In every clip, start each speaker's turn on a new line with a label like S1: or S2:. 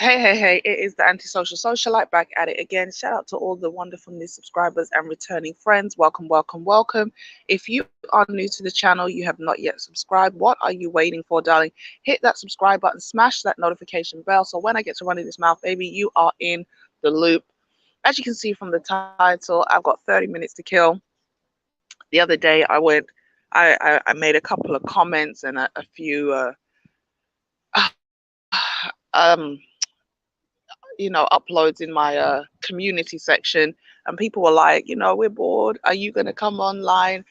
S1: Hey, it is the antisocial socialite back at it again. Shout out to all the wonderful new subscribers and returning friends. Welcome. If you are new to the channel, you have not yet subscribed. What are you waiting for, darling? Hit that subscribe button, smash that notification bell so when I get to running this mouth, baby, you are in the loop. As you can see from the title, I've got 30 minutes to kill. The other day, I made a couple of comments and a few, um, uploads in my community section, and people were like, we're bored. Are you going to come online?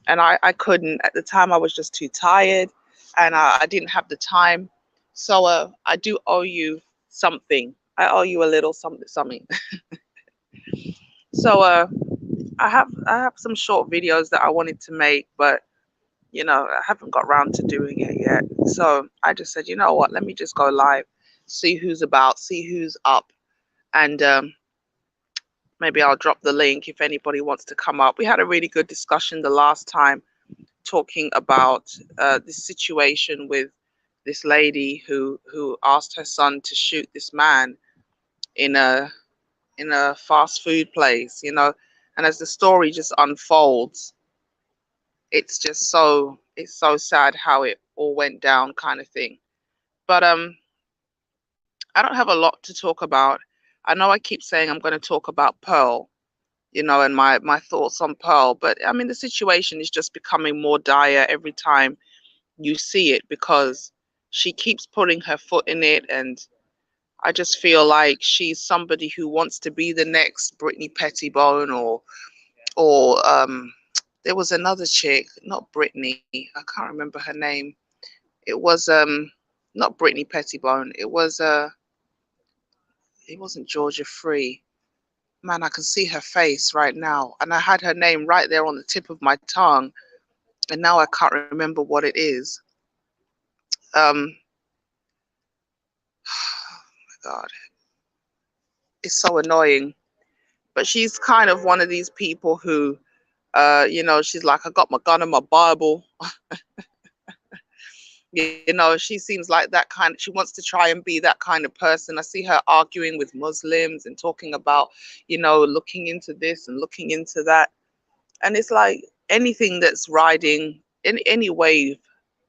S1: And I couldn't. At the time, I was just too tired and I didn't have the time. So I do owe you something. I owe you a little something. So I have some short videos that I wanted to make, but I haven't got around to doing it yet. So I just said, you know what, let me just go live, see who's about, see who's up, and maybe I'll drop the link if anybody wants to come up. We had a really good discussion the last time talking about this situation with this lady who asked her son to shoot this man in a fast food place, and as the story just unfolds, it's so sad how it all went down, kind of thing. But I don't have a lot to talk about. I know I keep saying I'm going to talk about Pearl, and my thoughts on Pearl. But I mean, the situation is just becoming more dire every time you see it because she keeps putting her foot in it, and I just feel like she's somebody who wants to be the next Brittany Pettibone, or there was another chick, not Brittany, I can't remember her name. It was not Brittany Pettibone. It wasn't Georgia Free. Man, I can see her face right now, and I had her name right there on the tip of my tongue, and now I can't remember what it is. Oh my God, it's so annoying. But she's kind of one of these people who, she's like, I got my gun and my Bible. She seems like that kind. She wants to try and be that kind of person. I see her arguing with Muslims and talking about, looking into this and looking into that. And it's like anything that's riding in any wave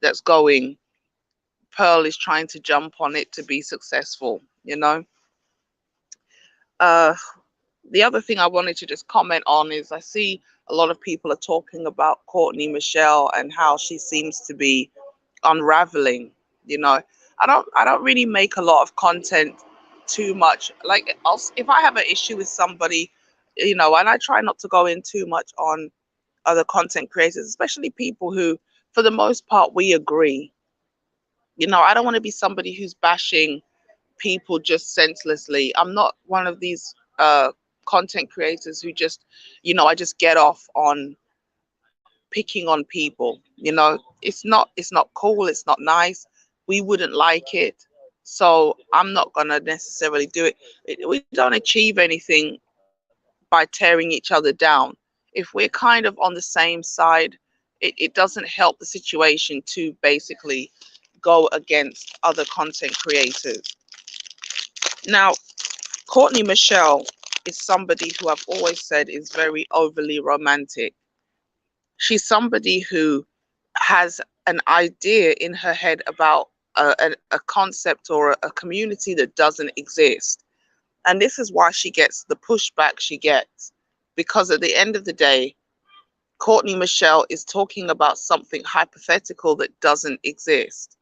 S1: that's going, Pearl is trying to jump on it to be successful. Uh, the other thing I wanted to just comment on is I see a lot of people are talking about Courtney Michelle and how she seems to be unraveling. You know, I don't really make a lot of content too much. Like if I have an issue with somebody, and I try not to go in too much on other content creators, especially people who, for the most part, we agree. I don't want to be somebody who's bashing people just senselessly. I'm not one of these content creators who just, I just get off on picking on people. It's not cool, it's not nice. We wouldn't like it. So I'm not gonna necessarily do it. We don't achieve anything by tearing each other down. If we're kind of on the same side, it doesn't help the situation to basically go against other content creators. Now, Courtney Michelle is somebody who I've always said is very overly romantic. She's somebody who has an idea in her head about a concept or a community that doesn't exist. And this is why she gets the pushback she gets. Because at the end of the day, Courtney Michelle is talking about something hypothetical that doesn't exist.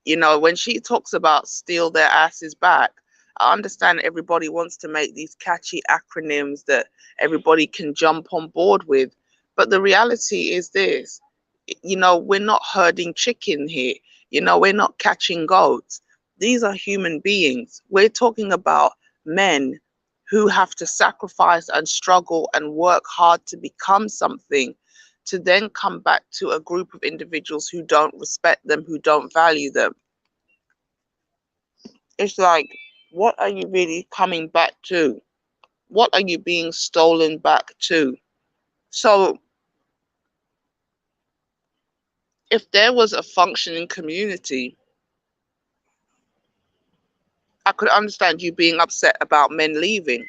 S1: When she talks about steal their asses back, I understand everybody wants to make these catchy acronyms that everybody can jump on board with. But the reality is this, we're not herding chicken here. We're not catching goats. These are human beings. We're talking about men who have to sacrifice and struggle and work hard to become something, to then come back to a group of individuals who don't respect them, who don't value them. It's like, what are you really coming back to? What are you being stolen back to? So, if there was a functioning community, I could understand you being upset about men leaving.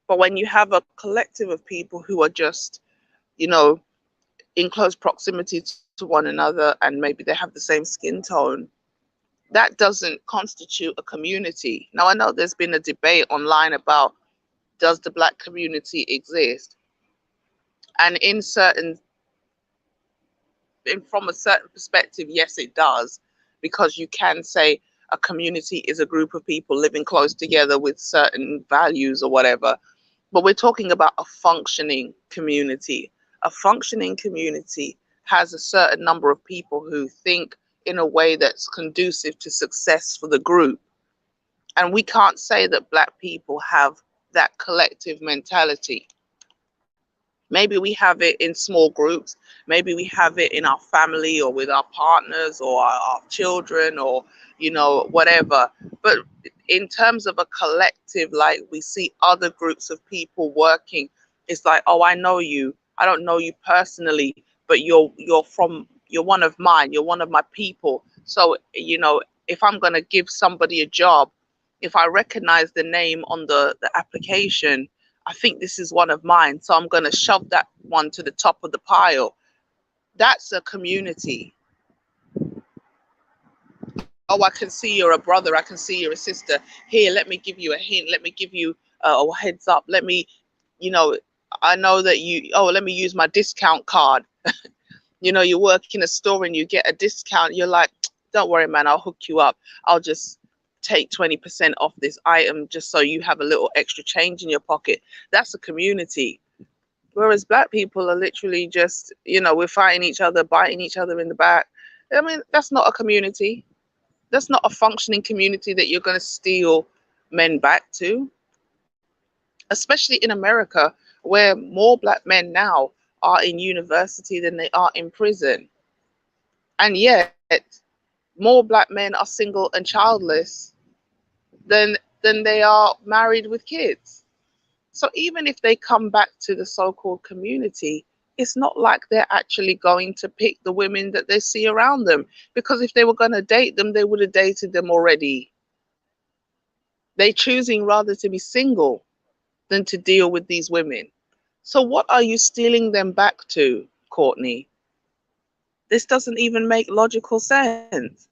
S1: But when you have a collective of people who are just, you know, in close proximity to one another, and maybe they have the same skin tone, that doesn't constitute a community. Now, I know there's been a debate online about, does the black community exist? And from a certain perspective, yes, it does, because you can say a community is a group of people living close together with certain values or whatever. But we're talking about a functioning community. A functioning community has a certain number of people who think in a way that's conducive to success for the group. And we can't say that black people have that collective mentality. Maybe we have it in small groups. Maybe we have it in our family or with our partners or our children or, whatever. But in terms of a collective, like we see other groups of people working, it's like, oh, I know you. I don't know you personally, but you're one of mine. You're one of my people. So, if I'm going to give somebody a job, if I recognize the name on the application, I think this is one of mine, so I'm going to shove that one to the top of the pile. That's a community. Oh, I can see you're a brother. I can see you're a sister. Here, let me give you a hint. Let me give you a heads up. Let me, I know that let me use my discount card. You work in a store and you get a discount. You're like, don't worry, man, I'll hook you up. I'll just take 20% off this item just so you have a little extra change in your pocket. That's a community. Whereas black people are literally just, we're fighting each other, biting each other in the back. I mean, that's not a community. That's not a functioning community that you're going to steal men back to. Especially in America, where more black men now are in university than they are in prison. And yet, more black men are single and childless than they are married with kids. So even if they come back to the so-called community, it's not like they're actually going to pick the women that they see around them, because if they were going to date them, they would have dated them already. They're choosing rather to be single than to deal with these women. So what are you stealing them back to, Courtney? This doesn't even make logical sense.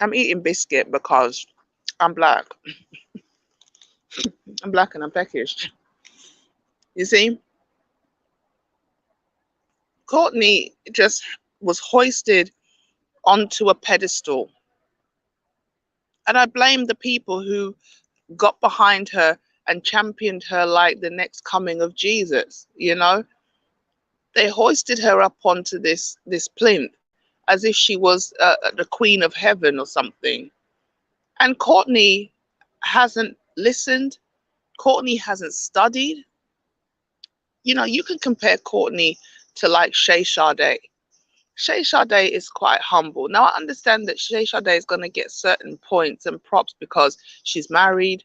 S1: I'm eating biscuit because I'm black. I'm black and I'm peckish. You see? Courtney just was hoisted onto a pedestal. And I blame the people who got behind her and championed her like the next coming of Jesus, They hoisted her up onto this plinth as if she was the queen of heaven or something. And Courtney hasn't listened. Courtney hasn't studied. You can compare Courtney to like Shay Sade. Shay Sade is quite humble. Now, I understand that Shay Sade is going to get certain points and props because she's married.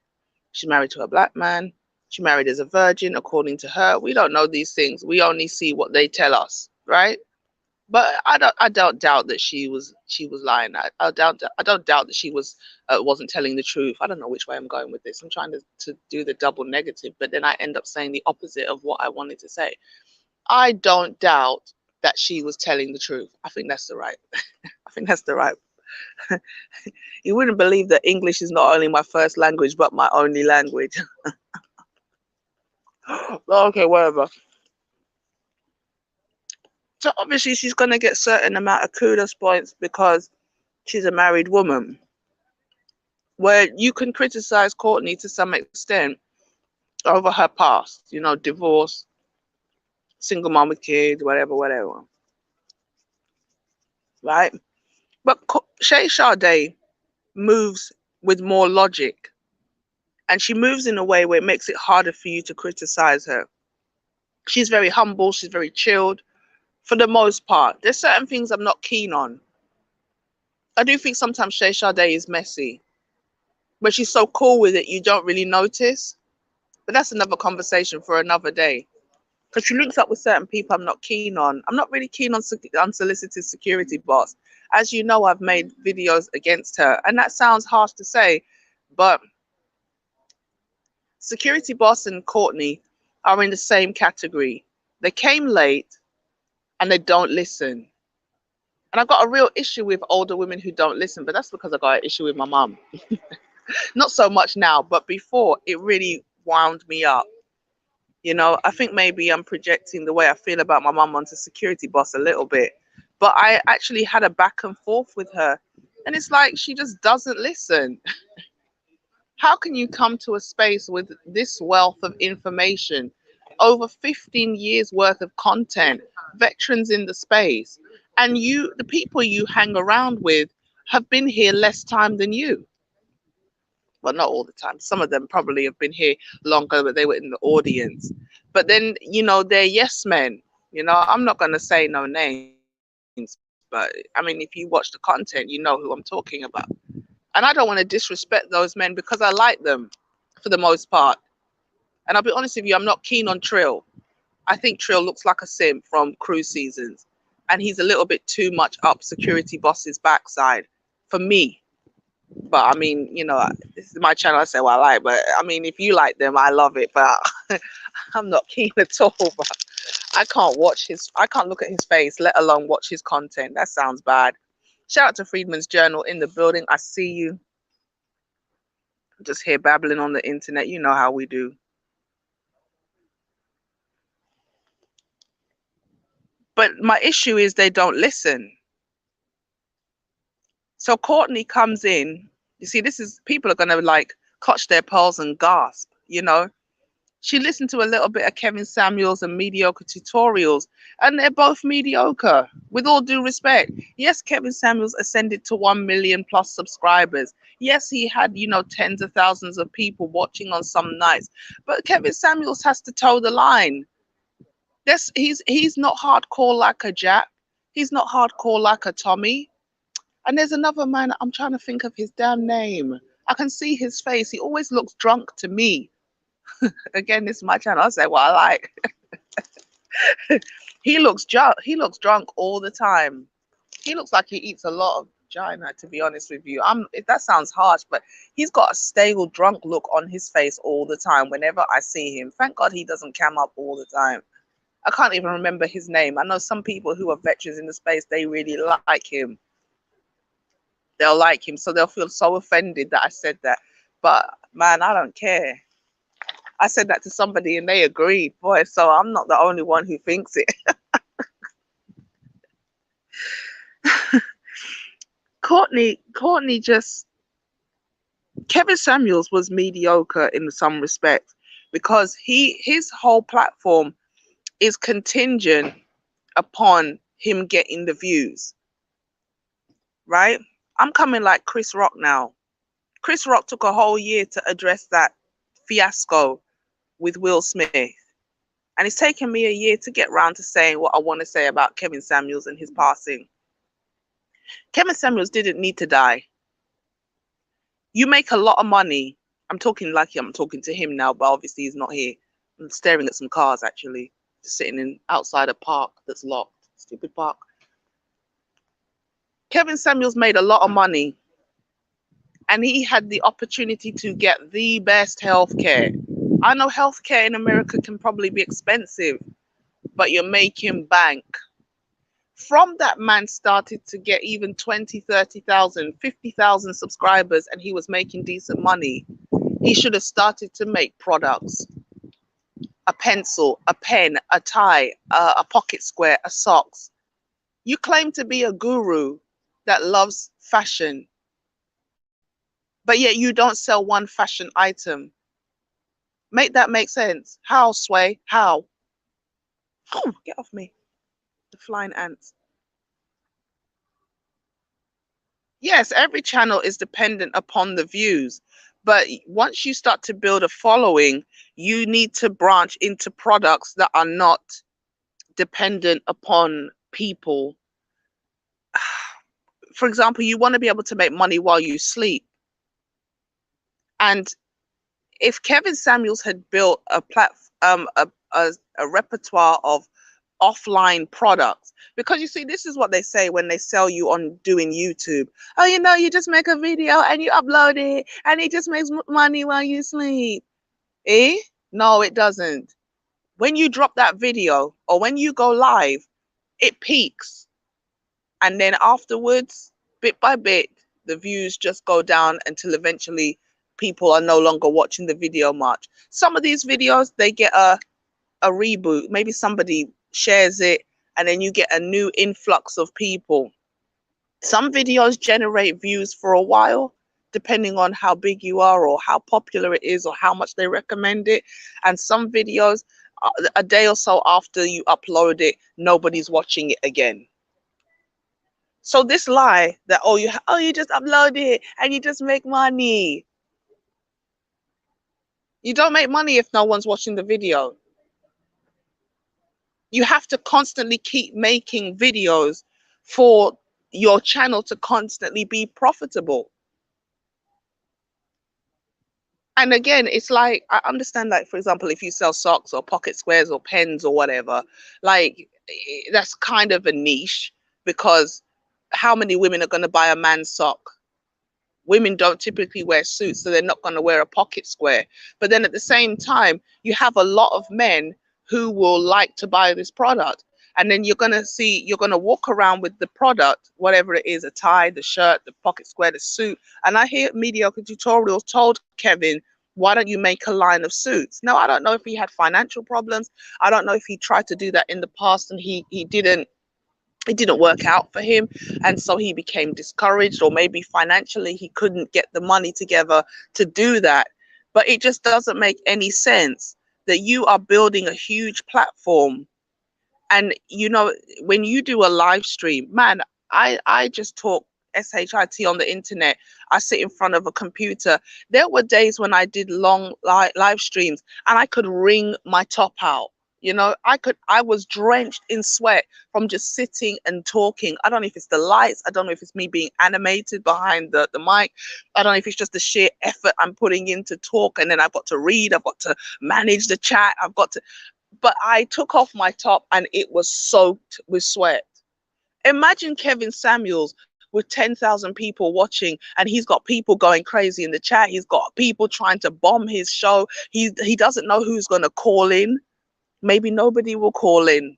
S1: She's married to a black man. She married as a virgin, according to her. We don't know these things. We only see what they tell us, right? But I don't doubt that she was lying. I don't doubt that she wasn't telling the truth. I don't know which way I'm going with this. I'm trying to do the double negative, but then I end up saying the opposite of what I wanted to say. I don't doubt that she was telling the truth. I think that's the right. I think that's the right. You wouldn't believe that English is not only my first language but my only language. Okay, whatever. So obviously she's going to get certain amount of kudos points because she's a married woman. Where you can criticize Courtney to some extent over her past, divorce, single mom with kids, whatever. Right? But Shay Sade moves with more logic. And she moves in a way where it makes it harder for you to criticize her. She's very humble. She's very chilled for the most part. There's certain things I'm not keen on. I do think sometimes Shay Sade is messy. But she's so cool with it, you don't really notice. But that's another conversation for another day. because she links up with certain people I'm not keen on. I'm not really keen on unsolicited security boss. As you know, I've made videos against her, and that sounds harsh to say, but security boss and Courtney are in the same category. They came late and they don't listen. And I've got a real issue with older women who don't listen, but that's because I got an issue with my mum. Not so much now, but before it really wound me up. I think maybe I'm projecting the way I feel about my mum onto security boss a little bit. But I actually had a back and forth with her. And it's like she just doesn't listen. How can you come to a space with this wealth of information, over 15 years worth of content, veterans in the space, and the people you hang around with have been here less time than you? Well, not all the time. Some of them probably have been here longer, but they were in the audience. But then, they're yes men. I'm not going to say no names, but I mean, if you watch the content, you know who I'm talking about. And I don't want to disrespect those men because I like them for the most part. And I'll be honest with you, I'm not keen on Trill. I think Trill looks like a sim from Cruise Seasons. And he's a little bit too much up security boss's backside for me. But I mean, this is my channel. I say what I like. But I mean, if you like them, I love it. But I'm not keen at all. But I can't look at his face, let alone watch his content. That sounds bad. Shout out to Freedman's Journal in the building. I see you. Just here babbling on the internet. You know how we do. But my issue is they don't listen. So Courtney comes in. You see, people are going to like clutch their pearls and gasp, She listened to a little bit of Kevin Samuels and mediocre tutorials, and they're both mediocre, with all due respect. Yes, Kevin Samuels ascended to 1 million plus subscribers. Yes, he had, tens of thousands of people watching on some nights. But Kevin Samuels has to toe the line. He's not hardcore like a Jap. He's not hardcore like a Tommy. And there's another man, I'm trying to think of his damn name. I can see his face. He always looks drunk to me. Again, this is my channel. I say what I like. He looks drunk all the time. He looks like he eats a lot of vagina, to be honest with you. That sounds harsh, but he's got a stale drunk look on his face all the time whenever I see him. Thank God he doesn't cam up all the time. I can't even remember his name. I know some people who are veterans in the space, they really like him. They'll like him, so they'll feel so offended that I said that. But man, I don't care. I said that to somebody and they agreed, boy, so I'm not the only one who thinks it. Courtney Kevin Samuels was mediocre in some respects because his whole platform is contingent upon him getting the views, right? I'm coming like Chris Rock now. Chris Rock took a whole year to address that fiasco with Will Smith. And it's taken me a year to get round to saying what I want to say about Kevin Samuels and his passing. Kevin Samuels didn't need to die. You make a lot of money. I'm talking to him now, but obviously he's not here. I'm staring at some cars, actually. Just sitting outside a park that's locked. Stupid park. Kevin Samuels made a lot of money. And he had the opportunity to get the best healthcare. I know healthcare in America can probably be expensive, but you're making bank. From that man started to get even 20, 30,000, 50,000 subscribers and he was making decent money. He should have started to make products. A pencil, a pen, a tie, a pocket square, a socks. You claim to be a guru that loves fashion, but yet you don't sell one fashion item. Make that make sense. How, Sway? How? Oh, get off me. The flying ants. Yes, every channel is dependent upon the views. But once you start to build a following, you need to branch into products that are not dependent upon people. For example, you want to be able to make money while you sleep. And if Kevin Samuels had built a a repertoire of offline products. Because you see, this is what they say when they sell you on doing YouTube. Oh, you know, you just make a video and you upload it and it just makes money while you sleep. Eh? No, it doesn't. When you drop that video or when you go live, it peaks. And then afterwards, bit by bit, the views just go down until eventually people are no longer watching the video much. Some of these videos, they get a reboot. Maybe somebody shares it and then you get a new influx of people. Some videos generate views for a while, depending on how big you are or how popular it is or how much they recommend it. And some videos, a day or so after you upload it, nobody's watching it again. So this lie that you just upload it and you just make money. You don't make money if no one's watching the video. You have to constantly keep making videos for your channel to constantly be profitable. And again, it's like, I understand, like, for example, if you sell socks or pocket squares or pens or whatever, like, that's kind of a niche, because how many women are going to buy a man's sock? Women don't typically wear suits, so they're not going to wear a pocket square. But then at the same time, you have a lot of men who will like to buy this product. And then you're going to walk around with the product, whatever it is, a tie, the shirt, the pocket square, the suit. And I hear mediocre tutorials told Kevin, why don't you make a line of suits? Now, I don't know if he had financial problems. I don't know if he tried to do that in the past and he didn't, it didn't work out for him, and so he became discouraged, or maybe financially he couldn't get the money together to do that. But it just doesn't make any sense that you are building a huge platform, and you know, when you do a live stream, man, I just talk shit on the internet. I sit in front of a computer. There were days when I did long live streams and I could wring my top out. You know, I was drenched in sweat from just sitting and talking. I don't know if it's the lights. I don't know if it's me being animated behind the mic. I don't know if it's just the sheer effort I'm putting in to talk. And then I've got to read. I've got to manage the chat. But I took off my top and it was soaked with sweat. Imagine Kevin Samuels with 10,000 people watching, and he's got people going crazy in the chat. He's got people trying to bomb his show. He doesn't know who's going to call in. Maybe nobody will call in,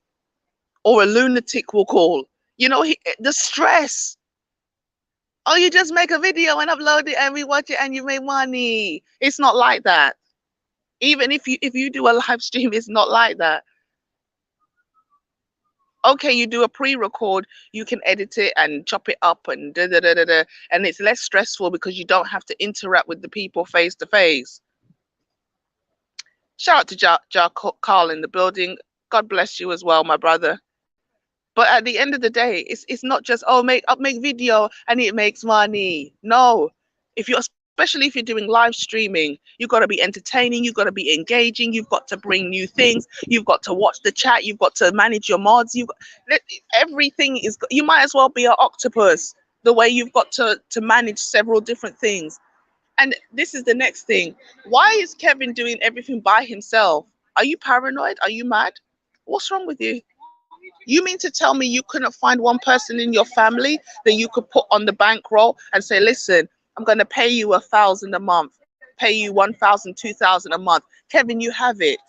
S1: or a lunatic will call. You know, the stress. Oh, you just make a video and upload it and we watch it and you make money. It's not like that. Even if you do a live stream, it's not like that. Okay, you do a pre-record, you can edit it and chop it up and da da da da da, and it's less stressful because you don't have to interact with the people face to face. Shout out to Carl in the building. God bless you as well, my brother. But at the end of the day, it's not just, oh, make video and it makes money. No, especially if you're doing live streaming, you've got to be entertaining, you've got to be engaging, you've got to bring new things, you've got to watch the chat, you've got to manage your mods, everything is. You might as well be an octopus, the way you've got to manage several different things. And this is the next thing. Why is Kevin doing everything by himself? Are you paranoid? Are you mad? What's wrong with you? You mean to tell me you couldn't find one person in your family that you could put on the bankroll and say, listen, I'm going to pay you 1,000 a month, pay you 1,000, 2,000 a month. Kevin, you have it.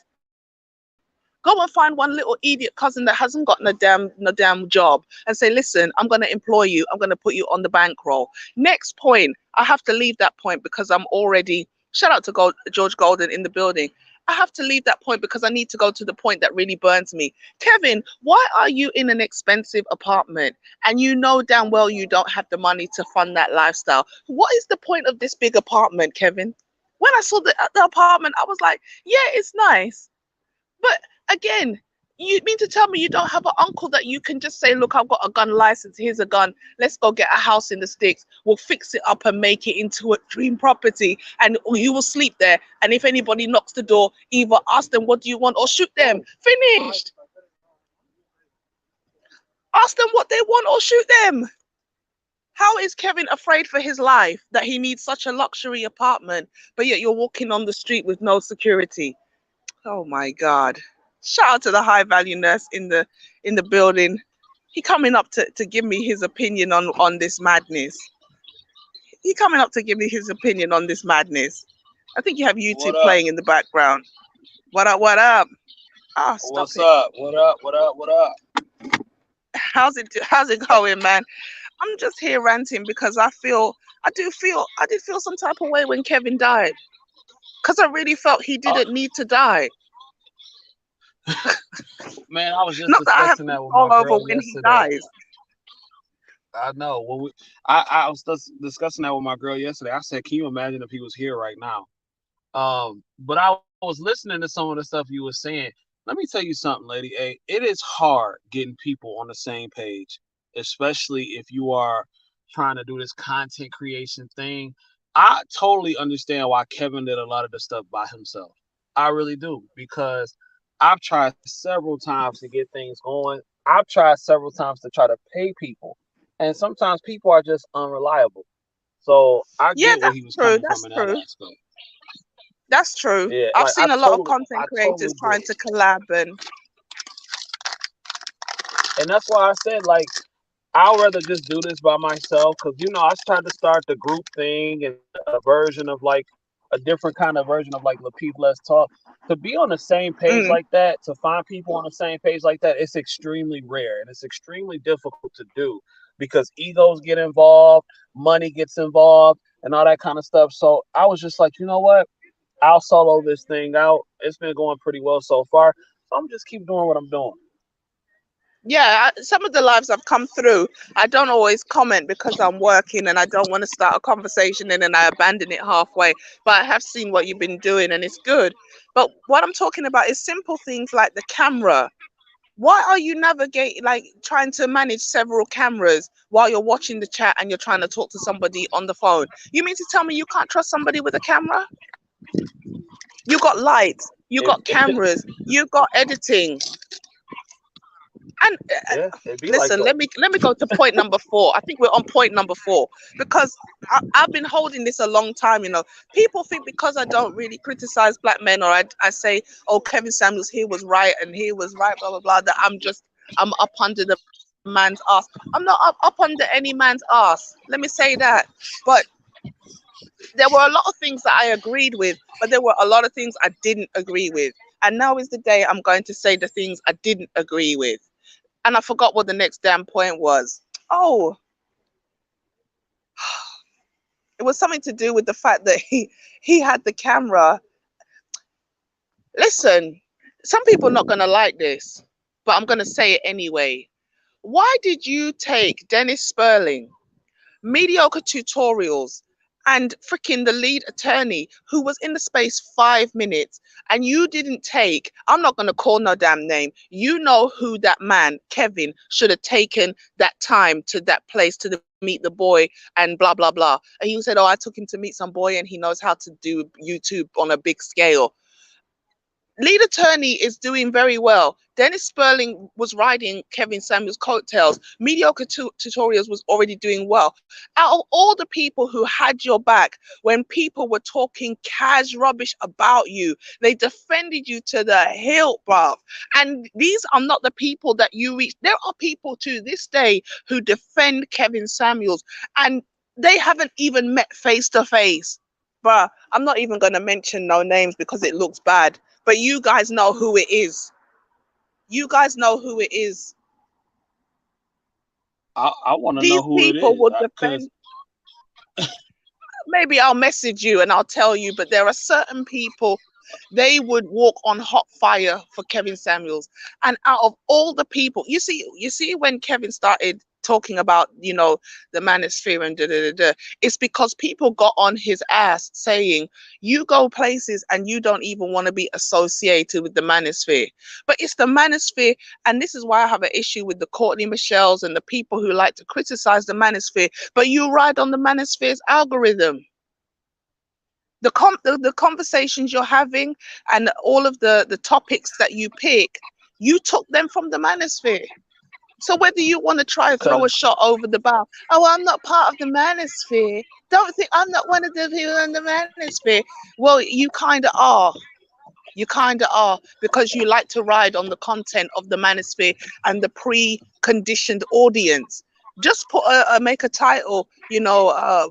S1: Go and find one little idiot cousin that hasn't got no damn job and say, listen, I'm going to employ you. I'm going to put you on the bankroll. Next point, I have to leave that point because I'm already, shout out to George Golden in the building. I have to leave that point because I need to go to the point that really burns me. Kevin, why are you in an expensive apartment and you know damn well you don't have the money to fund that lifestyle? What is the point of this big apartment, Kevin? When I saw the apartment, I was like, yeah, it's nice. But again, you mean to tell me you don't have an uncle that you can just say, look, I've got a gun license, here's a gun, let's go get a house in the sticks, we'll fix it up and make it into a dream property, and you will sleep there, and if anybody knocks the door, either ask them what do you want or shoot them. Finished. Ask them what they want or shoot them. How is Kevin afraid for his life that he needs such a luxury apartment, but yet you're walking on the street with no security? Oh my God. Shout out to the high value nurse in the building. He coming up to give me his opinion on this madness. He coming up to give me his opinion on this madness. I think you have
S2: What
S1: YouTube
S2: up?
S1: playing in the background. What up? What up? Ah, stop
S2: What's
S1: it.
S2: up? What up? What up? What up?
S1: How's it going, man? I'm just here ranting because I did feel some type of way when Kevin died. Because I really felt he
S2: Uh,
S1: didn't need to die.
S2: man, I was just
S1: Not that I have
S2: discussing that with my
S1: control over
S2: girl
S1: when he
S2: yesterday.
S1: dies.
S2: I know. I was discussing that with my girl yesterday. I said, "Can you imagine if he was here right now?" But I was listening to some of the stuff you were saying. Let me tell you something, lady. A, it is hard getting people on the same page, especially if you are trying to do this content creation thing. I totally understand why Kevin did a lot of the stuff by himself. I really do because I've tried several times to get things going. I've tried several times to try to pay people, and sometimes people are just unreliable. So I
S1: Yeah,
S2: get where he
S1: that's
S2: was
S1: true.
S2: coming from
S1: That's
S2: in that
S1: true.
S2: aspect.
S1: That's true.
S2: Yeah,
S1: I've
S2: like
S1: seen a lot of
S2: I
S1: content
S2: totally
S1: creators
S2: get
S1: trying
S2: it.
S1: to collab and
S2: And that's why I said, like, I'd rather just do this by myself because, I tried to start the group thing and a version of like a different kind of version of like the people Let's Talk. To be on the same page like
S1: mm,
S2: that, to find people on the same page like that, it's extremely rare and it's extremely difficult to do because egos get involved, money gets involved, and all that kind of stuff. So I was just like, you know what? I'll solo this thing out. It's been going pretty well so far. So I'm just keep doing what I'm doing.
S1: yeah, some of the lives I've come through, I don't always comment because I'm working and I don't want to start a conversation and then I abandon it halfway. But I have seen what you've been doing and it's good. But what I'm talking about is simple things like the camera. Why are you navigating, like trying to manage several cameras while you're watching the chat and you're trying to talk to somebody on the phone? You mean to tell me you can't trust somebody with a camera? You got lights, you
S2: It,
S1: got cameras, you got editing, and
S2: yeah, it be like
S1: listen.
S2: that.
S1: Let me go to point number four. I think we're on point number four because I've been holding this a long time. People think because I don't really criticize black men or I say, oh, Kevin Samuels here was right and he was right, blah blah blah. That I'm up under the man's ass. I'm not up under any man's ass. Let me say that. But there were a lot of things that I agreed with, but there were a lot of things I didn't agree with. And now is the day I'm going to say the things I didn't agree with. And I forgot what the next damn point was. Oh, it was something to do with the fact that he had the camera. Listen, some people are not going to like this, but I'm going to say it anyway. Why did you take Dennis Sperling, mediocre tutorials, and freaking the lead attorney who was in the space 5 minutes, and you didn't take, I'm not going to call no damn name, you know who that man Kevin should have taken that time to that place to meet the boy and blah blah blah. And he said, oh, I took him to meet some boy and he knows how to do YouTube on a big scale. Lead attorney is doing very well. Dennis Sperling was riding Kevin Samuels' coattails. Mediocre tutorials was already doing well. Out of all the people who had your back when people were talking cash rubbish about you, they defended you to the hilt, bruv. And these are not the people that you reach. There are people to this day who defend Kevin Samuels, and they haven't even met face to face. Bruh, I'm not even going to mention no names because it looks bad, but you guys know who it is. You guys know who it is.
S2: I want to know
S1: These
S2: who it
S1: people
S2: is
S1: would
S2: because
S1: defend. Maybe I'll message you and I'll tell you, but there are certain people, they would walk on hot fire for Kevin Samuels. And out of all the people, you see when Kevin started talking about, the manosphere and da da da da, it's because people got on his ass saying, you go places and you don't even want to be associated with the manosphere. But it's the manosphere, and this is why I have an issue with the Courtney Michelles and the people who like to criticize the manosphere, but you ride on the manosphere's algorithm. The conversations you're having and all of the topics that you pick, you took them from the manosphere. So whether you want to try and throw a
S2: because
S1: shot over the bow, oh, I'm not part of the manosphere. Don't think I'm not one of the people in the manosphere. Well, you kind of are. You kind of are, because you like to ride on the content of the manosphere and the pre-conditioned audience. Just make a title,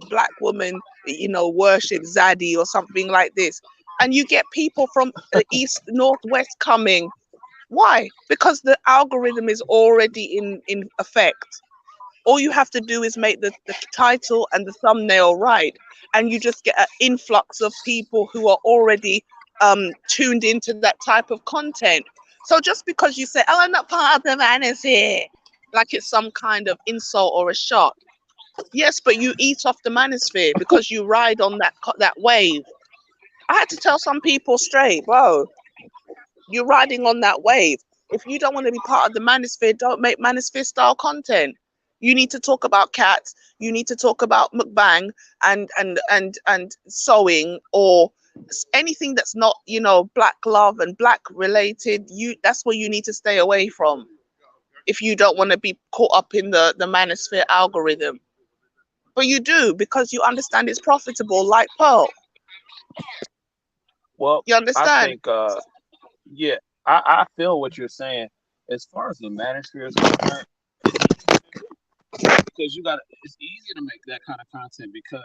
S1: black woman, worship Zaddy or something like this, and you get people from east, northwest coming. Why? Because the algorithm is already in effect. All you have to do is make the title and the thumbnail right, and you just get an influx of people who are already tuned into that type of content. So just because you say, "Oh, I'm not part of the manosphere," like it's some kind of insult or a shot. Yes, but you eat off the manosphere because you ride on that wave. I had to tell some people straight, bro, you're riding on that wave. If you don't want to be part of the manosphere, don't make manosphere style content. You need to talk about cats. You need to talk about mukbang and sewing, or anything that's not, black love and black related. That's where you need to stay away from if you don't want to be caught up in the manosphere algorithm. But you do, because you understand it's profitable, like Pearl.
S2: Well,
S1: You
S2: I
S1: understand?
S2: think yeah, I feel what you're saying. As far as the manosphere is concerned, because it's easy to make that kind of content because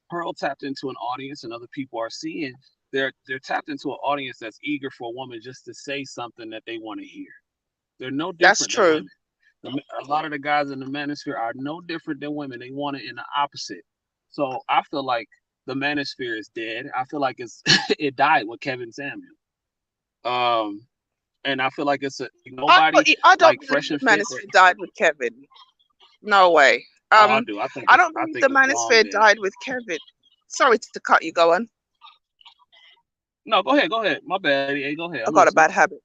S2: Pearl tapped into an audience and other people are seeing they're tapped into an audience that's eager for a woman just to say something that they want to hear. They're no
S1: That's
S2: different than
S1: true.
S2: women. A lot of the guys in the manosphere are no different than women. They want it in the opposite. So I feel like the manosphere is dead. I feel like it died with Kevin Samuel. Um, and I feel like it's nobody
S1: I don't
S2: like
S1: believe
S2: fresh
S1: the
S2: and fit.
S1: manosphere died with Kevin. No way.
S2: Oh, I do.
S1: I don't
S2: I
S1: believe
S2: think
S1: the
S2: it's long
S1: manosphere
S2: dead.
S1: died with Kevin. Sorry to cut you. Go on.
S2: No, go ahead. Go ahead. My bad. Hey, go ahead. I'm
S1: I got a
S2: listening.
S1: bad habit.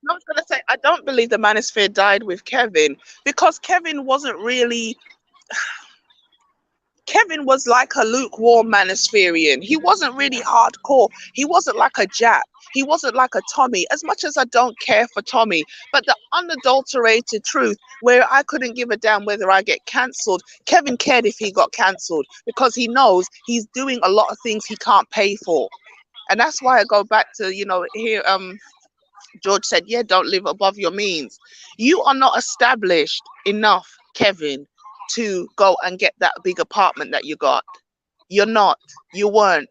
S1: No, I was gonna say I don't believe the manosphere died with Kevin, because Kevin wasn't really. Kevin was like a lukewarm manospherian. He wasn't really hardcore. He wasn't like a Jap. He wasn't like a Tommy. As much as I don't care for Tommy, but the unadulterated truth, where I couldn't give a damn whether I get cancelled, Kevin cared if he got cancelled, because he knows he's doing a lot of things he can't pay for. And that's why I go back to, here, George said, yeah, don't live above your means. You are not established enough, Kevin, to go and get that big apartment that you got. You're not. You weren't.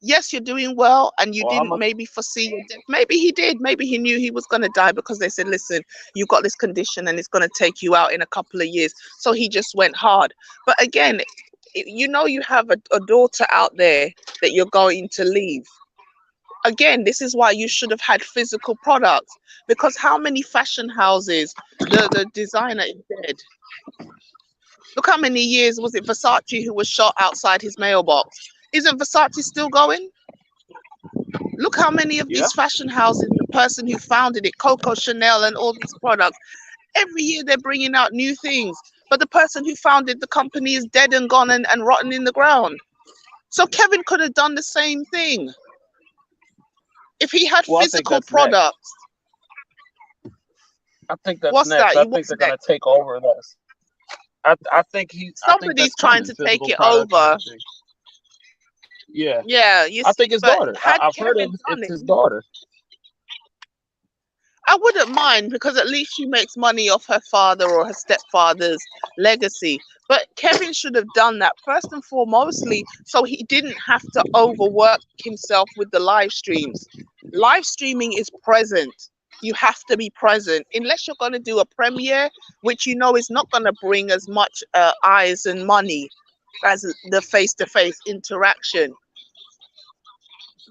S1: Yes, you're doing well, and you
S2: Well, I'm
S1: didn't
S2: a,
S1: maybe foresee your death. Maybe he did. Maybe he knew he was going to die, because they said, listen, you've got this condition and it's going to take you out in a couple of years. So he just went hard. But again, you have a daughter out there that you're going to leave. Again, this is why you should have had physical products, because how many fashion houses, the designer is dead. Look how many years was it Versace who was shot outside his mailbox. Isn't Versace still going? Look how many of
S2: yeah.
S1: these fashion houses, the person who founded it, Coco Chanel and all these products, every year they're bringing out new things, but the person who founded the company is dead and gone and rotten in the ground. So Kevin could have done the same thing if he had
S2: Well, I think
S1: physical
S2: that's next.
S1: products.
S2: I think that's
S1: What's
S2: next.
S1: that?
S2: I
S1: You
S2: think
S1: what's
S2: they're gonna
S1: next?
S2: take over this. I think
S1: Somebody's
S2: that's
S1: trying
S2: coming.
S1: to take
S2: Physical
S1: it
S2: products and
S1: over.
S2: everything. Yeah.
S1: Yeah, you
S2: I
S1: see,
S2: think his
S1: but
S2: daughter.
S1: had
S2: I've heard
S1: Kevin done
S2: it's
S1: it,
S2: his daughter.
S1: I wouldn't mind, because at least she makes money off her father or her stepfather's legacy. But Kevin should have done that first and foremostly, so he didn't have to overwork himself with the live streams. Live streaming is present. You have to be present, unless you're going to do a premiere, which is not going to bring as much eyes and money as the face-to-face interaction.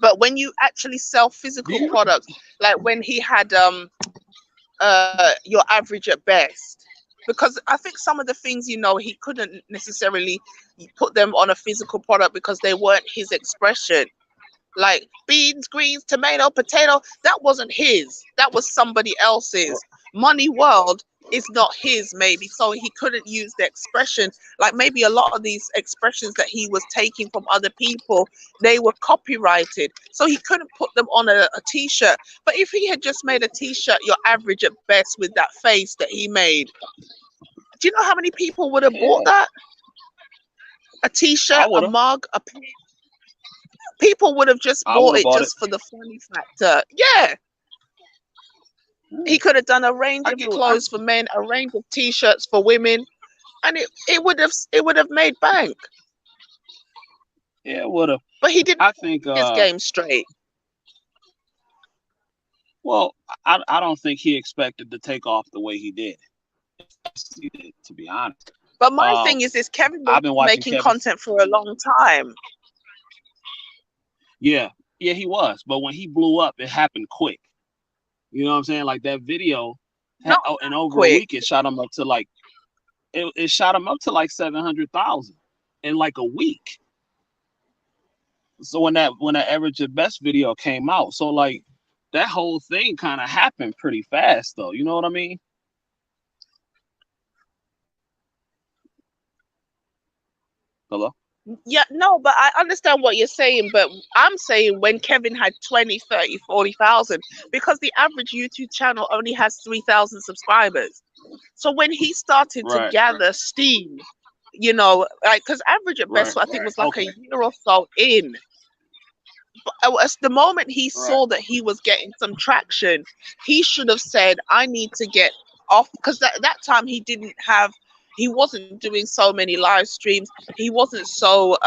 S1: But when you actually sell
S2: Do
S1: physical
S2: you?
S1: products, like when he had your average at best, because I think some of the things, he couldn't necessarily put them on a physical product because they weren't his expression, like beans, greens, tomato, potato. That wasn't his, that was somebody else's. Money World is not his, maybe, so he couldn't use the expression. Like maybe a lot of these expressions that he was taking from other people, they were copyrighted, so he couldn't put them on a t-shirt. But if he had just made a t-shirt, your average at best, with that face that he made, do you know how many people would have bought
S2: Yeah.
S1: that? A
S2: I
S1: t-shirt, a
S2: would have.
S1: mug, a pen. People would have just
S2: I would
S1: bought
S2: have
S1: it
S2: bought it.
S1: just for the funny factor. Yeah, he could have done a range
S2: I
S1: of
S2: get.
S1: clothes for men, a range of t-shirts for women, and it would have made bank.
S2: Yeah, it would have.
S1: But he didn't
S2: I
S1: get
S2: think.
S1: his game straight.
S2: Well, I don't think he expected to take off the way he did. He did, to be honest.
S1: But my
S2: Um,
S1: thing is this: Kevin
S2: I've
S1: was
S2: been watching
S1: making
S2: Kevin.
S1: content for a long time.
S2: Yeah, yeah, he was. But when he blew up, it happened quick. You know what I'm saying? Like that video,
S1: Not
S2: in over a
S1: quick.
S2: week, it shot him up to like it shot him up to like 700,000 in like a week. So when that average at best video came out, so like that whole thing kind of happened pretty fast, though. You know what I mean? Hello.
S1: Yeah, no, but I understand what you're saying. But I'm saying when Kevin had 20, 30, 40,000, because the average YouTube channel only has 3,000 subscribers. So when he started to
S2: Right.
S1: gather steam, like, because average at
S2: Right.
S1: best, I think, was like a
S2: Okay.
S1: year or so in. As the moment he
S2: Right.
S1: saw that he was getting some traction, he should have said, I need to get off, because that time he wasn't doing so many live streams. He wasn't so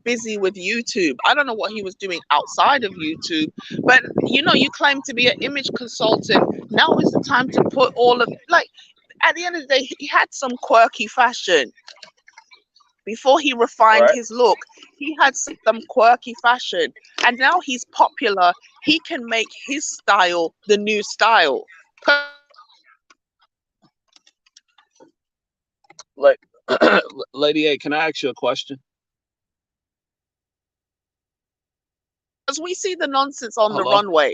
S1: busy with YouTube. I don't know what he was doing outside of YouTube, but you claim to be an image consultant. Now is the time to put all of, like, at the end of the day, he had some quirky fashion. Before he refined
S2: Right.
S1: his look, he had some quirky fashion. And now he's popular. He can make his style the new style.
S2: Like, Lady A, can I ask you a question?
S1: Because we see the nonsense on the
S2: Hello.
S1: runway,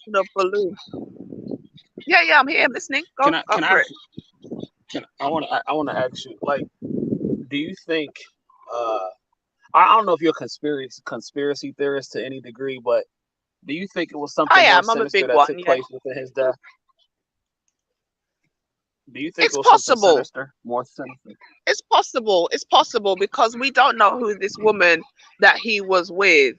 S1: the balloon. Yeah, yeah, I'm here. I'm listening.
S2: Can
S1: Go,
S2: I
S1: go
S2: can
S1: for
S2: I
S1: it.
S2: can I want to ask you, like, do you think uh I don't know if you're a conspiracy theorist to any degree, but do you think it was
S1: I
S2: something more
S1: am. I'm a
S2: sinister
S1: big
S2: that
S1: one.
S2: took
S1: Yeah,
S2: place within his death? Do you think
S1: it's
S2: it was something
S1: possible.
S2: sinister, more sinister?
S1: It's possible. It's possible because we don't know who this woman that he was with.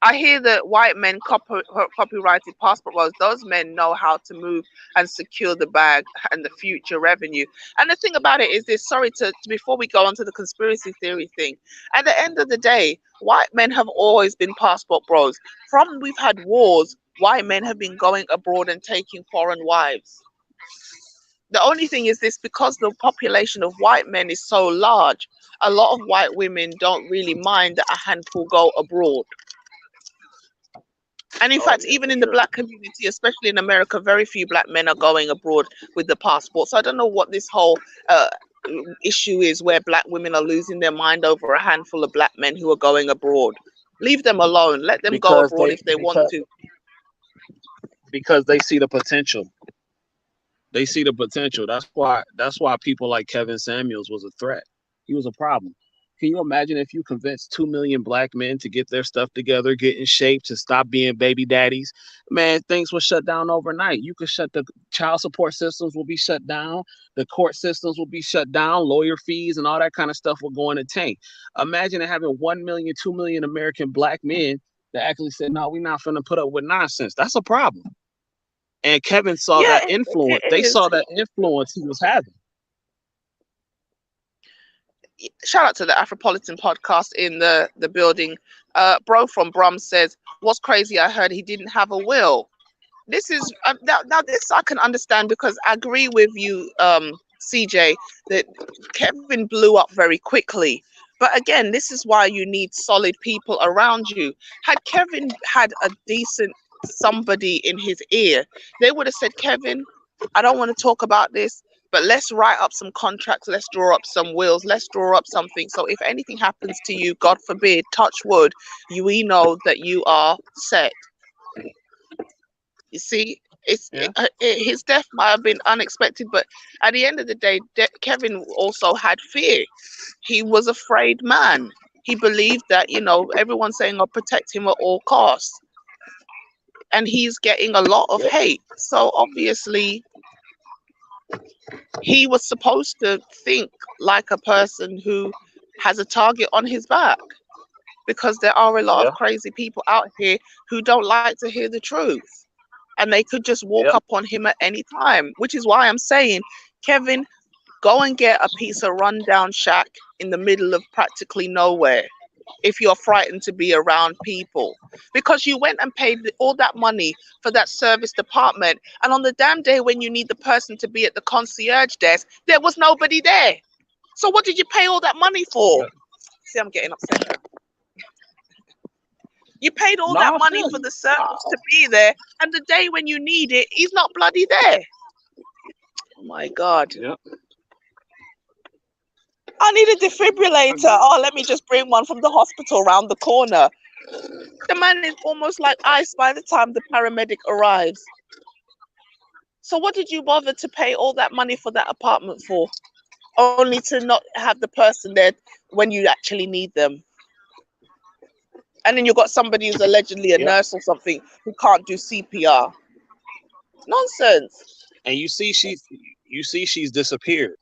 S1: I hear that white men copyrighted passport laws. Those men know how to move and secure the bag and the future revenue. And the thing about it is this, sorry before we go on to the conspiracy theory thing, at the end of the day, white men have always been passport bros. From we've had wars, white men have been going abroad and taking foreign wives. The only thing is this, because the population of white men is so large, a lot of white women don't really mind that a handful go abroad. And in
S2: Oh
S1: fact,
S2: yeah,
S1: even
S2: for
S1: in the
S2: sure.
S1: black community, especially in America, very few black men are going abroad with the passport. So I don't know what this whole uh, issue is where black women are losing their mind over a handful of black men who are going abroad. Leave them alone. Let them go
S2: Because
S1: abroad
S2: they
S1: if they want to.
S2: because they see the potential. They see the potential. That's why people like Kevin Samuels was a threat. He was a problem. Can you imagine if you convinced 2 million black men to get their stuff together, get in shape, to stop being baby daddies? Man, things will shut down overnight. You could shut the child support systems will be shut down, the court systems will be shut down, lawyer fees and all that kind of stuff will go in the tank. Imagine having 1 million, 2 million American black men that actually said, no, we're not going to put up with nonsense. That's a problem. And Kevin saw
S1: Yeah,
S2: that influence.
S1: it
S2: They
S1: is.
S2: saw that influence he was having.
S1: Shout out to the Afropolitan podcast in the building. Bro from Brum says, "What's crazy? I heard he didn't have a will." This is now this I can understand because I agree with you, CJ, that Kevin blew up very quickly. But again, this is why you need solid people around you. Had Kevin had a decent somebody in his ear, they would have said, Kevin, I don't want to talk about this, but let's write up some contracts, let's draw up some wills, let's draw up something. So if anything happens to you, God forbid, touch wood, we know that you are set. You see,
S2: Yeah.
S1: his death might have been unexpected, but at the end of the day, Kevin also had fear. He was afraid man. He believed that everyone's saying, "Oh, protect him at all costs," and he's getting a lot of
S2: Yep.
S1: hate. So obviously, he was supposed to think like a person who has a target on his back. because there are a lot of
S2: Yeah.
S1: crazy people out here who don't like to hear the truth. And they could just walk
S2: Yep.
S1: up on him at any time, which is why I'm saying, Kevin, go and get a piece of rundown shack in the middle of practically nowhere if you're frightened to be around people, because you went and paid all that money for that service department, and on the damn day when you need the person to be at the concierge desk, there was nobody there. So what did you pay all that money for?
S2: Yep.
S1: See, I'm getting upset now. You paid all
S2: No,
S1: that
S2: I
S1: money
S2: feel
S1: for
S2: you.
S1: the service to be there, and the day when you need it, he's not bloody there. Oh my God.
S2: Yep.
S1: I need a defibrillator. Oh, let me just bring one from the hospital around the corner. The man is almost like ice by the time the paramedic arrives. So what did you bother to pay all that money for that apartment for? Only to not have the person there when you actually need them. And then you've got somebody who's allegedly a
S2: Yep.
S1: nurse or something who can't do CPR. Nonsense.
S2: And you see she's disappeared.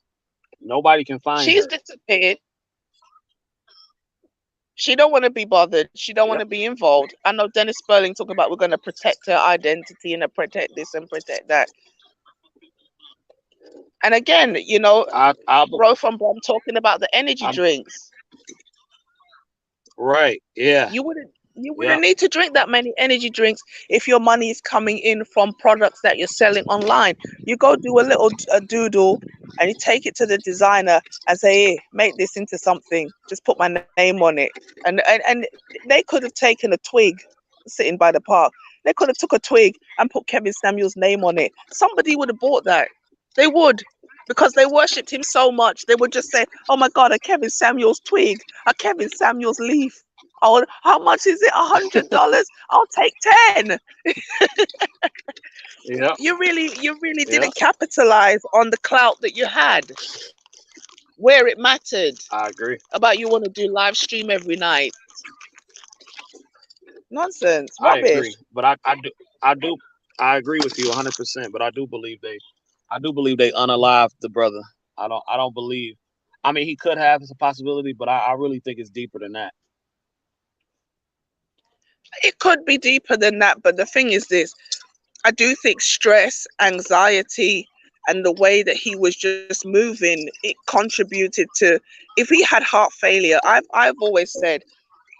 S2: Nobody can find
S1: She's
S2: her.
S1: disappeared. She don't want to be bothered. She don't want
S2: Yep.
S1: to be involved. I know Dennis Sperling talking about we're going to protect her identity and protect this and protect that. And again,
S2: I
S1: Bro from Brom talking about the energy
S2: I'm
S1: drinks.
S2: right. Yeah.
S1: You wouldn't
S2: Yeah.
S1: need to drink that many energy drinks if your money is coming in from products that you're selling online. You go do a doodle and you take it to the designer and say, hey, make this into something. Just put my name on it. And they could have taken a twig sitting by the park. They could have took a twig and put Kevin Samuel's name on it. Somebody would have bought that. They would. Because they worshipped him so much, they would just say, oh my God, a Kevin Samuel's twig, a Kevin Samuel's leaf. Oh, how much is it? $100? I'll take 10.
S2: Yep.
S1: You really
S2: Yep.
S1: didn't capitalize on the clout that you had where it mattered
S2: I agree.
S1: about you want to do live stream every night. Nonsense,
S2: I
S1: rubbish.
S2: agree. But I do I agree with you 100%. But I do believe they unalived the brother. I don't believe. I mean, he could have. It's a possibility, but I really think it's deeper than that.
S1: It could be deeper than that, but the thing is this: I do think stress, anxiety, and the way that he was just moving, it contributed to. If he had heart failure, I've always said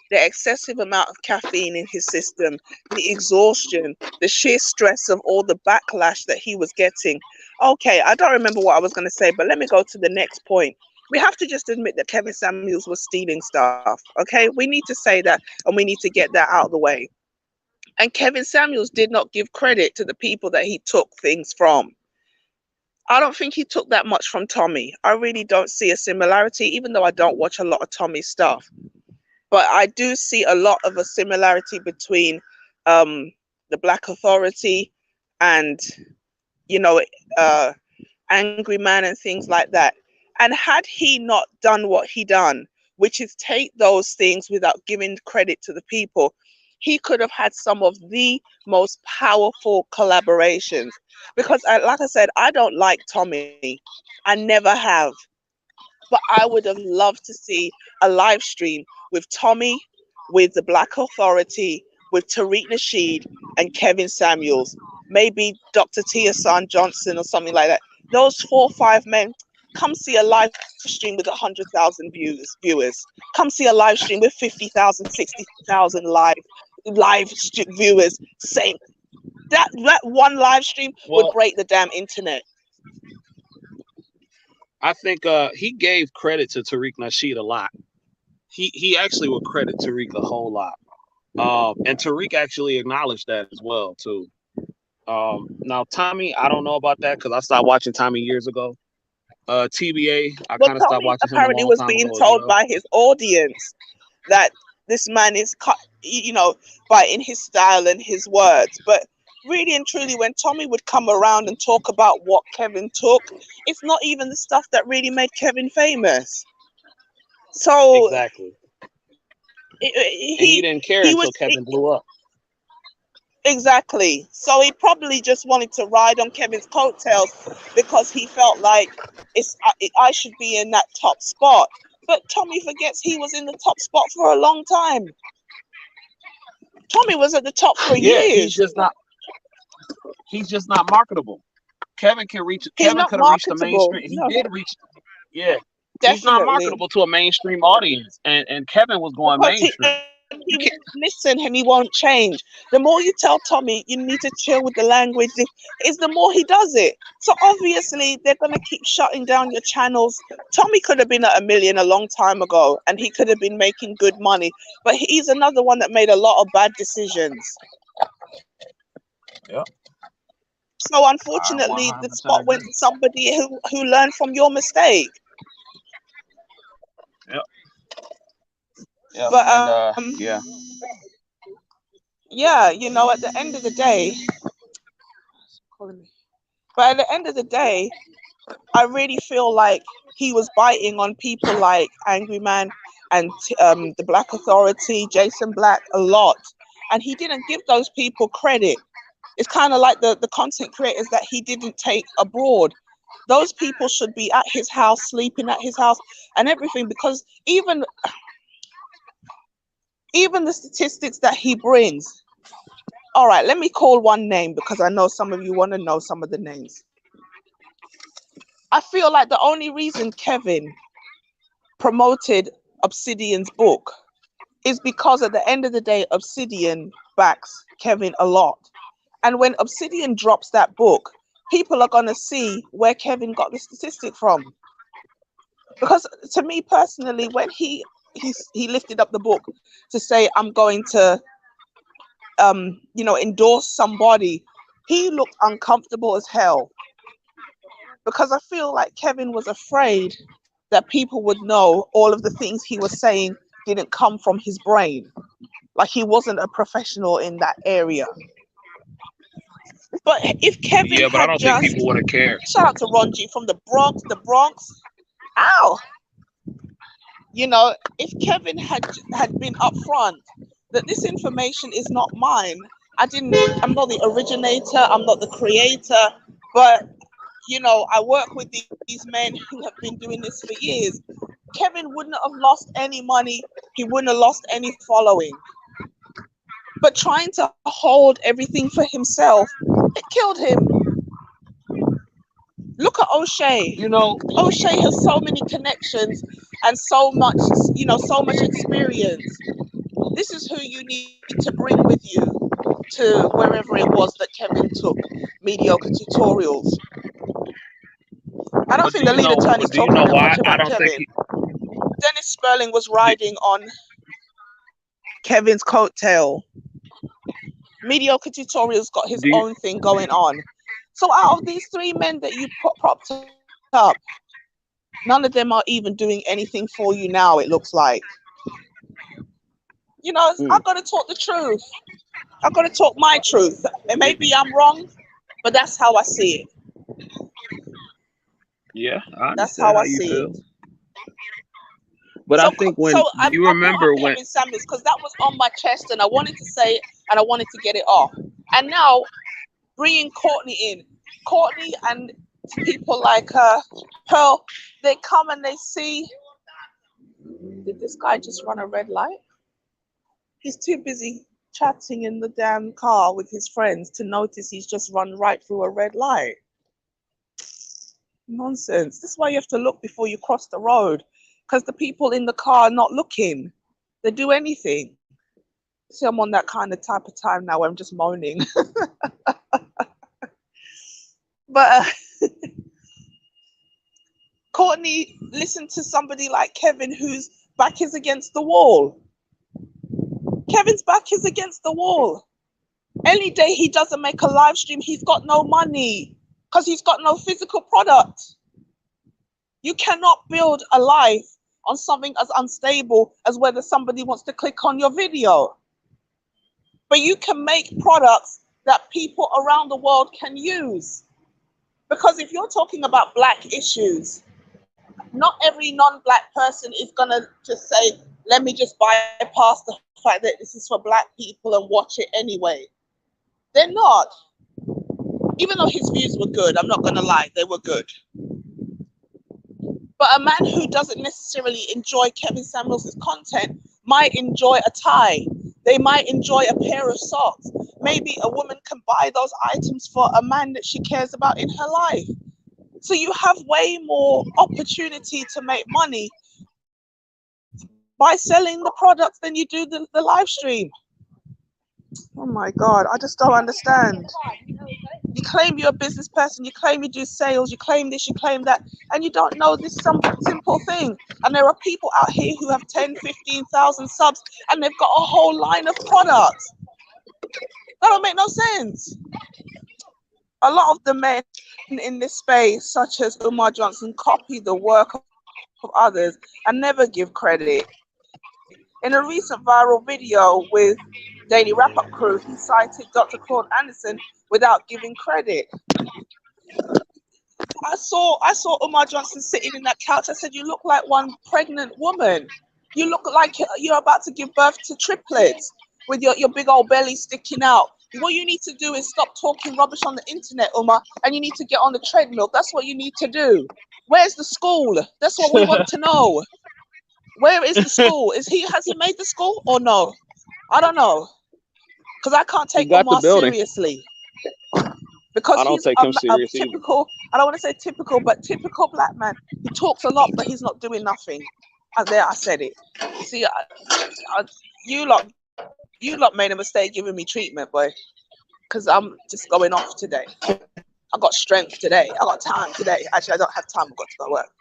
S1: the excessive amount of caffeine in his system, the exhaustion, the sheer stress of all the backlash that he was getting. Okay, I don't remember what I was going to say, but let me go to the next point. We have to just admit that Kevin Samuels was stealing stuff. Okay, we need to say that and we need to get that out of the way. And Kevin Samuels did not give credit to the people that he took things from. I don't think he took that much from Tommy. I really don't see a similarity, even though I don't watch a lot of Tommy's stuff. But I do see a lot of a similarity between um, the Black Authority and, you know, uh, Angry Man and things like that. And had he not done what he done, which is take those things without giving credit to the people, he could have had some of the most powerful collaborations. Because, like I said, I don't like Tommy. I never have. But I would have loved to see a live stream with Tommy, with the Black Authority, with Tariq Nasheed and Kevin Samuels, maybe Dr. Tia San Johnson or something like that. Those 4 or 5 men, come see a live stream with 100,000 viewers. Come see a live stream with 50,000, 60,000 viewers. Same. That one live stream would
S2: Well,
S1: break the damn internet.
S2: I think he gave credit to Tariq Nasheed a lot. He actually would credit Tariq a whole lot. And Tariq actually acknowledged that as well too. Now Tommy, I don't know about that because I stopped watching Tommy years ago. TBA, I
S1: Well,
S2: kind of stopped
S1: Tommy
S2: watching him a
S1: apparently
S2: long
S1: was
S2: time
S1: being
S2: ago as
S1: told
S2: well.
S1: by his audience that this man is cut, by in his style and his words. But really and truly, when Tommy would come around and talk about what Kevin took, it's not even the stuff that really made Kevin famous. So
S2: Exactly. And he
S1: he
S2: didn't care
S1: he
S2: until
S1: was
S2: Kevin blew up.
S1: exactly. So he probably just wanted to ride on Kevin's coattails because he felt like I should be in that top spot. But Tommy forgets he was in the top spot for a long time. Tommy was at the top for
S2: Yeah,
S1: years.
S2: he's just not marketable. Kevin
S1: He's
S2: Kevin
S1: not
S2: could have reached the
S1: marketable.
S2: mainstream. He
S1: No,
S2: did reach. Yeah, he's not
S1: definitely.
S2: marketable to a mainstream audience, and Kevin was going
S1: Because
S2: mainstream.
S1: he
S2: You can't.
S1: won't listen and he won't change. The more you tell Tommy you need to chill with the language, is the more he does it. So obviously they're gonna keep shutting down your channels. Tommy could have been at a million a long time ago, and he could have been making good money. But he's another one that made a lot of bad decisions.
S2: Yep,
S1: So
S2: I
S1: unfortunately, the
S2: 100%
S1: spot went
S2: agree.
S1: to somebody who learned from your mistake.
S2: Yep, yep,
S1: But
S2: and yeah,
S1: yeah, at the end of the day, but at the end of the day, I really feel like he was biting on people like Angry Man and the Black Authority, Jason Black, a lot, and he didn't give those people credit. It's kind of like the content creators that he didn't take abroad. Those people should be at his house, sleeping at his house, and everything. Because even the statistics that he brings. All right, let me call one name because I know some of you want to know some of the names. I feel like the only reason Kevin promoted Obsidian's book is because at the end of the day, Obsidian backs Kevin a lot. And when Obsidian drops that book, people are going to see where Kevin got the statistic from. Because to me personally, when he lifted up the book to say, I'm going to, endorse somebody, he looked uncomfortable as hell. Because I feel like Kevin was afraid that people would know all of the things he was saying didn't come from his brain. Like he wasn't a professional in that area. But if Kevin
S2: yeah, but I
S1: had
S2: don't think
S1: just,
S2: people would have cared.
S1: shout out to Ronji from the Bronx, ow, if Kevin had been upfront that this information is not mine, I'm not the originator, I'm not the creator, but I work with these men who have been doing this for years. Kevin wouldn't have lost any money, he wouldn't have lost any following. But trying to hold everything for himself, it killed him. Look at O'Shea.
S2: You know,
S1: O'Shea has so many connections and so much, so much experience. This is who you need to bring with you to wherever it was that Kevin took mediocre tutorials. I don't think the lead attorney is
S2: but do you
S1: talking
S2: know
S1: that
S2: why?
S1: much
S2: I
S1: about
S2: don't think
S1: Kevin. Dennis Sperling was
S2: do,
S1: riding on Kevin's coattail. Mediocre tutorials got his
S2: do you,
S1: own thing going on. So out of these three men that you propped up, none of them are even doing anything for you now, it looks like. I've got to talk the truth. I've got to talk my truth. And
S2: yeah,
S1: maybe I'm wrong, but that's how I see it.
S2: yeah, I
S1: That's
S2: understand
S1: how
S2: how
S1: I
S2: you
S1: see it.
S2: feel. But I think when
S1: I
S2: do you
S1: brought up
S2: remember when?
S1: Kevin Samuels because that was on my chest and I wanted to say it and I wanted to get it off. And now bringing Courtney in. Courtney and people like Pearl, they come and they see, did this guy just run a red light? He's too busy chatting in the damn car with his friends to notice he's just run right through a red light. Nonsense. This is why you have to look before you cross the road, because the people in the car are not looking. They do anything. See, I'm on that kind of type of time now where I'm just moaning. But Courtney, listen to somebody like Kevin whose back is against the wall. Kevin's back is against the wall. Any day he doesn't make a live stream, he's got no money because he's got no physical product. You cannot build a life on something as unstable as whether somebody wants to click on your video. But you can make products that people around the world can use. Because if you're talking about Black issues, not every non-Black person is going to just say, let me just bypass the fact that this is for Black people and watch it anyway. They're not. Even though his views were good, I'm not going to lie, they were good. But a man who doesn't necessarily enjoy Kevin Samuels' content might enjoy a tie. They might enjoy a pair of socks. Maybe a woman can buy those items for a man that she cares about in her life. So you have way more opportunity to make money by selling the products than you do the live stream. Oh my God, I just don't understand. You claim you're a business person, you claim you do sales, you claim this, you claim that, and you don't know this simple thing. And there are people out here who have 10, 15,000 subs and they've got a whole line of products. That don't make no sense. A lot of the men in this space, such as Umar Johnson, copy the work of others and never give credit. In a recent viral video with Daily Wrap-Up Crew, he cited Dr. Claude Anderson without giving credit. I saw Umar Johnson sitting in that couch. I said, you look like one pregnant woman. You look like you're about to give birth to triplets with your big old belly sticking out. What you need to do is stop talking rubbish on the internet, Umar, and you need to get on the treadmill. That's what you need to do. Where's the school? That's what we want to know. Where is the school? Has he made the school or no? I don't know. Because I can't take Umar seriously. Because he's a typical, I don't want to say typical, but typical black man. He talks a lot, but he's not doing nothing. And there, I said it. See, you lot made a mistake giving me treatment, boy. Because I'm just going off today. I got strength today. I got time today. Actually, I don't have time. I've got to go to work.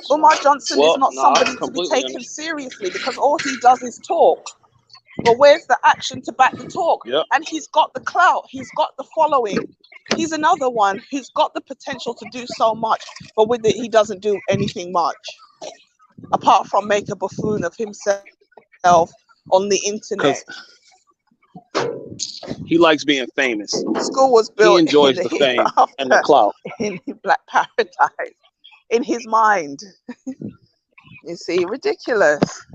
S1: Umar Johnson is not somebody to be taken seriously because all he does is talk. But where's the action to back the talk? Yep. And he's got the clout. He's got the following. He's another one who's got the potential to do so much, but with it, he doesn't do anything much apart from make a buffoon of himself on the internet.
S2: He likes being famous.
S1: School was built.
S2: He enjoys the fame and the clout.
S1: In Black Paradise, in his mind. You see, ridiculous.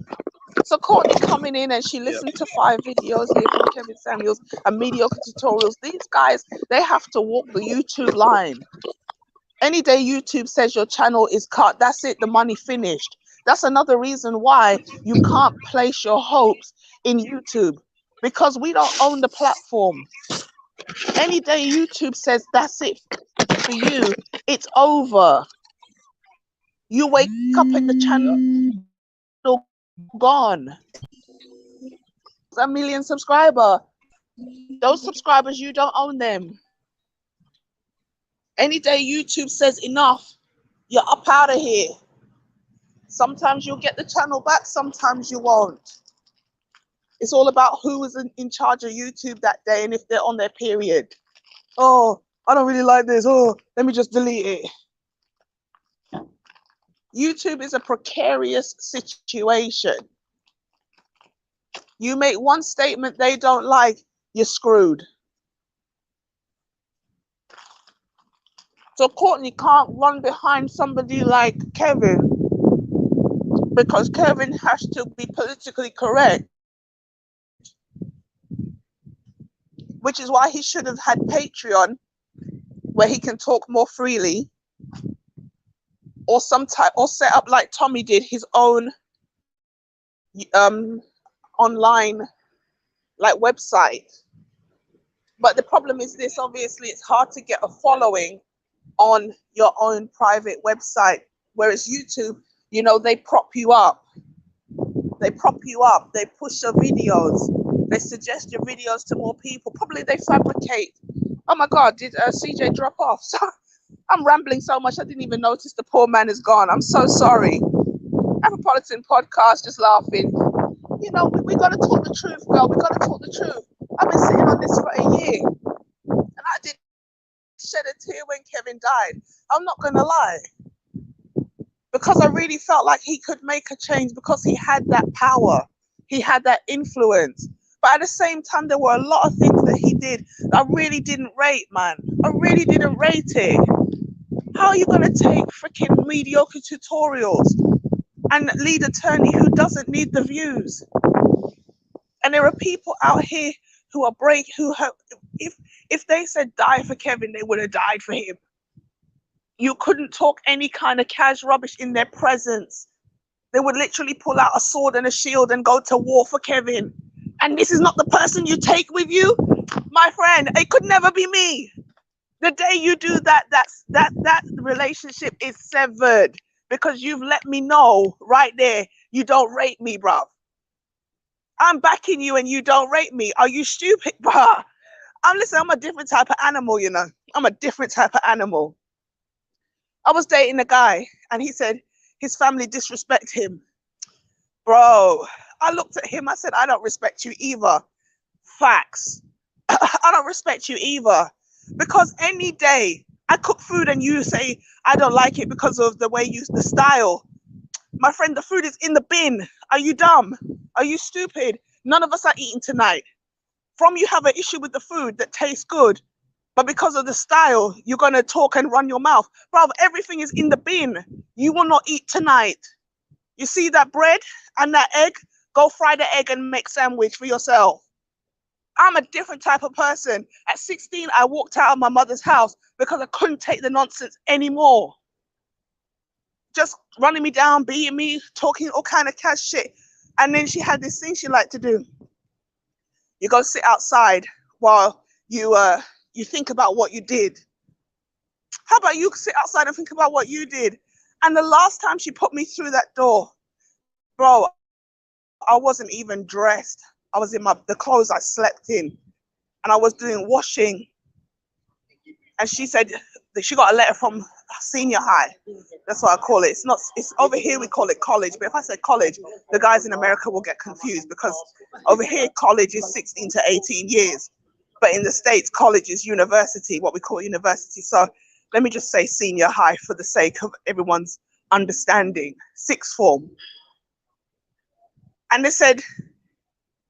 S1: So Courtney coming in and she listened to 5 videos here from Kevin Samuels and mediocre tutorials. These guys, they have to walk the YouTube line. Any day YouTube says your channel is cut, that's it, the money finished. That's another reason why you can't place your hopes in YouTube, because we don't own the platform. Any day YouTube says that's it for you, it's over. You wake up in the channel gone. A million subscriber. Those subscribers, you don't own them. Any day YouTube says enough, you're up out of here. Sometimes you'll get the channel back, sometimes you won't. It's all about who is in charge of YouTube that day and if they're on their period. Oh, I don't really like this. Oh, let me just delete it. YouTube is a precarious situation. You make one statement they don't like, you're screwed. So Courtney can't run behind somebody like Kevin because Kevin has to be politically correct, which is why he should have had Patreon where he can talk more freely, or or set up like Tommy did his own online like website. But the problem is this, obviously it's hard to get a following on your own private website, whereas YouTube, you know, they prop you up, they push your videos, they suggest your videos to more people. Probably they fabricate. Oh my God, did CJ drop off? I'm rambling so much I didn't even notice the poor man is gone. I'm so sorry. Afropolitan podcast, just laughing. You know, we got to talk the truth, girl. We got to talk the truth. I've been sitting on this for a year, and I didn't shed a tear when Kevin died. I'm not going to lie. Because I really felt like he could make a change because he had that power. He had that influence. But at the same time, there were a lot of things that he did that I really didn't rate, man. I really didn't rate it. How are you going to take freaking mediocre tutorials and lead attorney who doesn't need the views? And there are people out here who are if they said die for Kevin, they would have died for him. You couldn't talk any kind of cash rubbish in their presence. They would literally pull out a sword and a shield and go to war for Kevin. And this is not the person you take with you, my friend. It could never be me. The day you do that, that relationship is severed, because you've let me know right there you don't rate me, bruv. I'm backing you and you don't rate me. Are you stupid, bruh? I'm a different type of animal, you know. I'm a different type of animal. I was dating a guy and he said his family disrespect him. Bro, I looked at him, I said, I don't respect you either. Facts. I don't respect you either. Because any day I cook food and you say I don't like it because of the way you, the style. My friend, the food is in the bin. Are you dumb? Are you stupid? None of us are eating tonight. From you have an issue with the food that tastes good, but because of the style, you're going to talk and run your mouth. Bro, everything is in the bin. You will not eat tonight. You see that bread and that egg? Go fry the egg and make sandwich for yourself. I'm a different type of person. At 16, I walked out of my mother's house because I couldn't take the nonsense anymore. Just running me down, beating me, talking all kind of cash shit. And then she had this thing she liked to do. You go sit outside while you think about what you did. How about you sit outside and think about what you did? And the last time she put me through that door, bro, I wasn't even dressed. I was in the clothes I slept in, and I was doing washing. And she said that she got a letter from senior high. That's what I call it. It's over here we call it college, but if I say college, the guys in America will get confused, because over here college is 16 to 18 years. But in the States, college is university, what we call university. So let me just say senior high for the sake of everyone's understanding. Sixth form. And they said,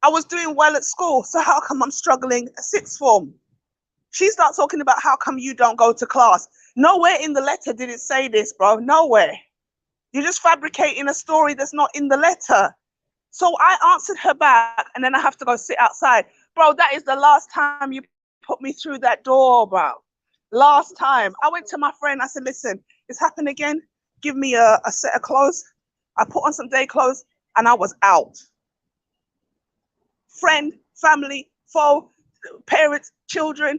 S1: I was doing well at school, so how come I'm struggling at sixth form? She starts talking about how come you don't go to class. Nowhere in the letter did it say this, bro. Nowhere. You're just fabricating a story that's not in the letter. So I answered her back, and then I have to go sit outside. Bro, that is the last time you put me through that door, bro. Last time. I went to my friend. I said, listen, it's happened again. Give me a set of clothes. I put on some day clothes, and I was out. Friend, family, foe, parents, children.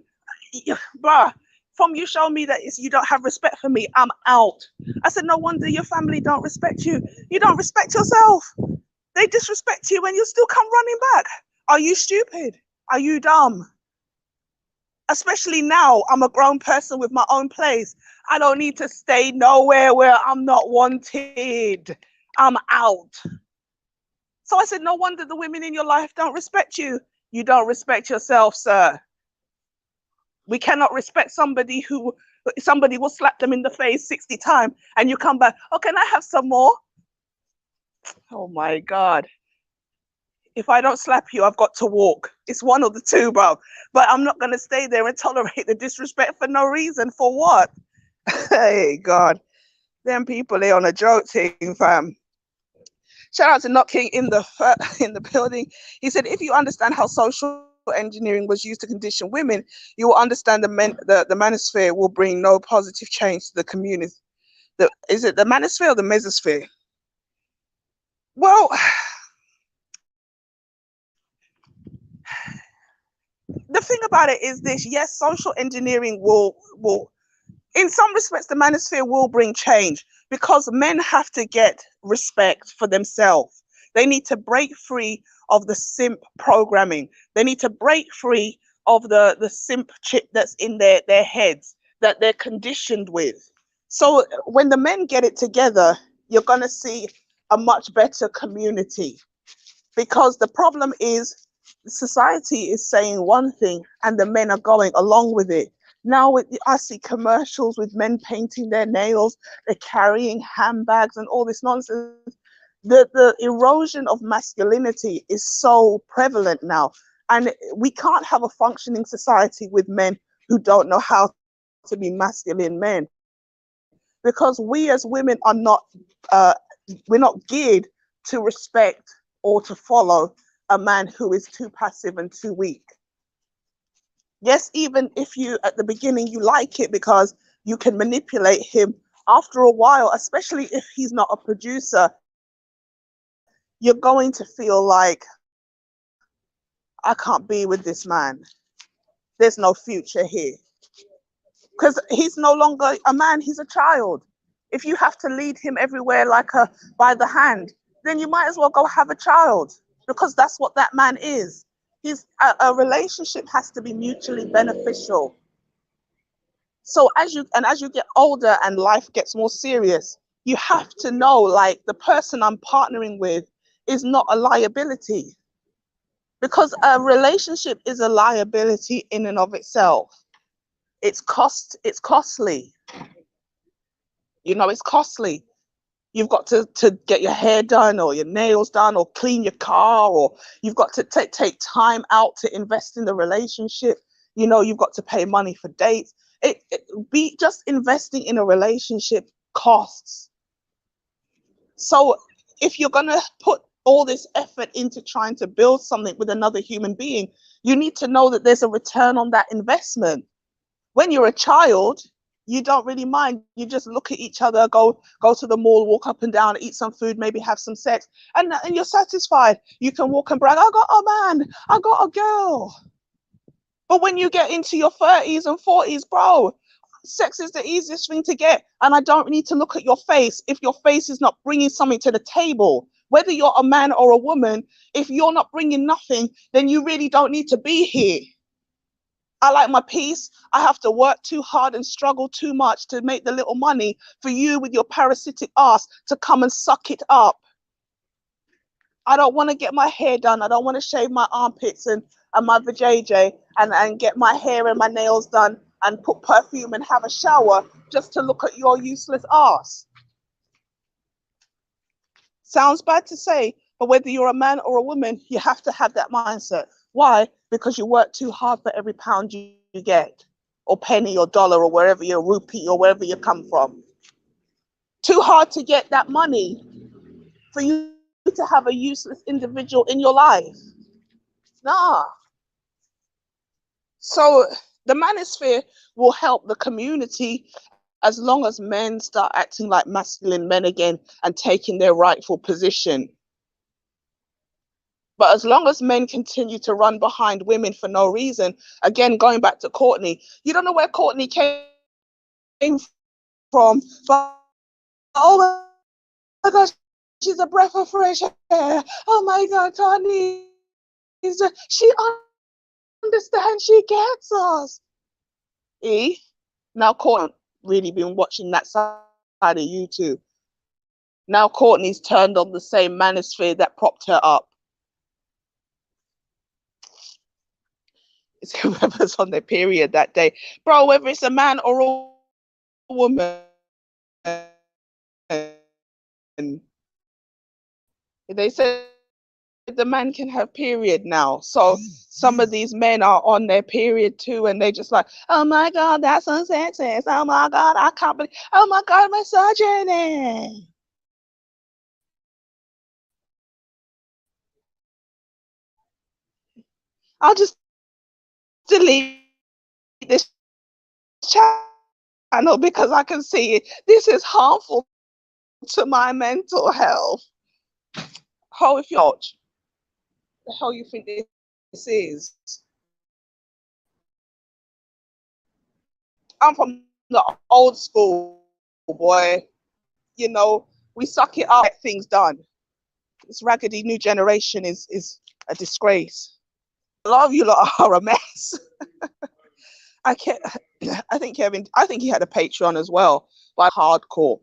S1: Bruh, from you show me that you don't have respect for me, I'm out. I said, no wonder your family don't respect you. You don't respect yourself. They disrespect you and you still come running back. Are you stupid? Are you dumb? Especially now, I'm a grown person with my own place. I don't need to stay nowhere where I'm not wanted. I'm out. So I said, no wonder the women in your life don't respect you. You don't respect yourself, sir. We cannot respect somebody will slap them in the face 60 times and you come back, oh, can I have some more? Oh my God. If I don't slap you, I've got to walk. It's one of the two, bro. But I'm not going to stay there and tolerate the disrespect for no reason. For what? Hey, God. Them people, they on a joke thing, fam. Shout out to Not King in the building. He said, if you understand how social engineering was used to condition women, you will understand the manosphere will bring no positive change to the community. Is it the manosphere or the mesosphere? Well, the thing about it is this: yes, social engineering will, in some respects, the manosphere will bring change, because men have to get respect for themselves. They need to break free of the simp programming. They need to break free of the simp chip that's in their heads that they're conditioned with. So when the men get it together, you're going to see a much better community, because the problem is society is saying one thing and the men are going along with it. Now I see commercials with men painting their nails, they're carrying handbags and all this nonsense. The erosion of masculinity is so prevalent now, and we can't have a functioning society with men who don't know how to be masculine men, because we as women are not we're not geared to respect or to follow a man who is too passive and too weak. Yes, even if you at the beginning you like it because you can manipulate him. After a while, especially if he's not a producer, you're going to feel like, I can't be with this man. There's no future here. Because he's no longer a man, he's a child. If you have to lead him everywhere like a by the hand, then you might as well go have a child, because that's what that man is. He's a relationship has to be mutually beneficial. So as you get older and life gets more serious, you have to know, like, the person I'm partnering with is not a liability, because a relationship is a liability in and of itself. It's costly. It's costly. You've got to get your hair done or your nails done or clean your car, or you've got to take time out to invest in the relationship. You've got to pay money for dates. Be just investing in a relationship costs. So if you're going to put all this effort into trying to build something with another human being, you need to know that there's a return on that investment. When you're a child, you don't really mind. You just look at each other, go to the mall, walk up and down, eat some food, maybe have some sex, and you're satisfied. You can walk and brag, I got a man, I got a girl. But when you get into your 30s and 40s, bro, sex is the easiest thing to get. And I don't need to look at your face if your face is not bringing something to the table. Whether you're a man or a woman, if you're not bringing nothing, then you really don't need to be here. I like my peace. I have to work too hard and struggle too much to make the little money for you with your parasitic ass to come and suck it up. I don't want to get my hair done. I don't want to shave my armpits and my vajayjay and get my hair and my nails done and put perfume and have a shower just to look at your useless ass. Sounds bad to say, but whether you're a man or a woman, you have to have that mindset. Why? Because you work too hard for every pound you get, or penny or dollar or wherever you're rupee or wherever you come from. Too hard to get that money for you to have a useless individual in your life. Nah. So the manosphere will help the community as long as men start acting like masculine men again and taking their rightful position. But as long as men continue to run behind women for no reason, again, going back to Courtney, you don't know where Courtney came from, but oh my gosh, she's a breath of fresh air. Oh my God, Courtney, she understands, she gets us. Now Courtney really been watching that side of YouTube. Now Courtney's turned on the same manosphere that propped her up. It's whoever's on their period that day. Bro, whether it's a man or a woman, they said the man can have period now. So some of these men are on their period too, and they just like, oh my God, that's so sexist. Oh my God, I can't believe, oh my God, misogyny. I'll just delete this channel because I can see it. This is harmful to my mental health. How if you're the hell you think this is? I'm from the old school, boy. We suck it up, get things done. This raggedy new generation is a disgrace. A lot of you lot are a mess. I can't. I think Kevin. I think he had a Patreon as well, but hardcore.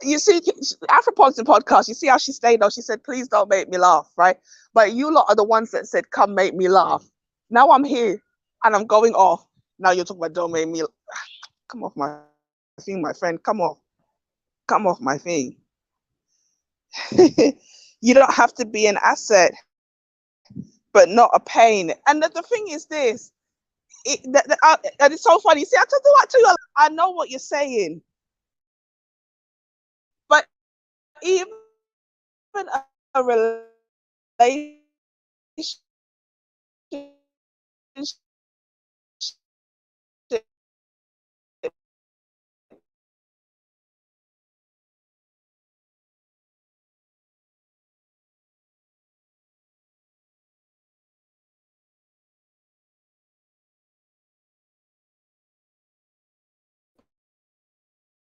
S1: You see, Afropolitan podcast. You see how she stayed though. She said, "Please don't make me laugh," right? But you lot are the ones that said, "Come make me laugh." Now I'm here and I'm going off. Now you're talking about don't make me. Come off my thing, my friend. Come off my thing. You don't have to be an asset, but not a pain. And the thing is this, and it's so funny. See, I told you, I know what you're saying, but even a relationship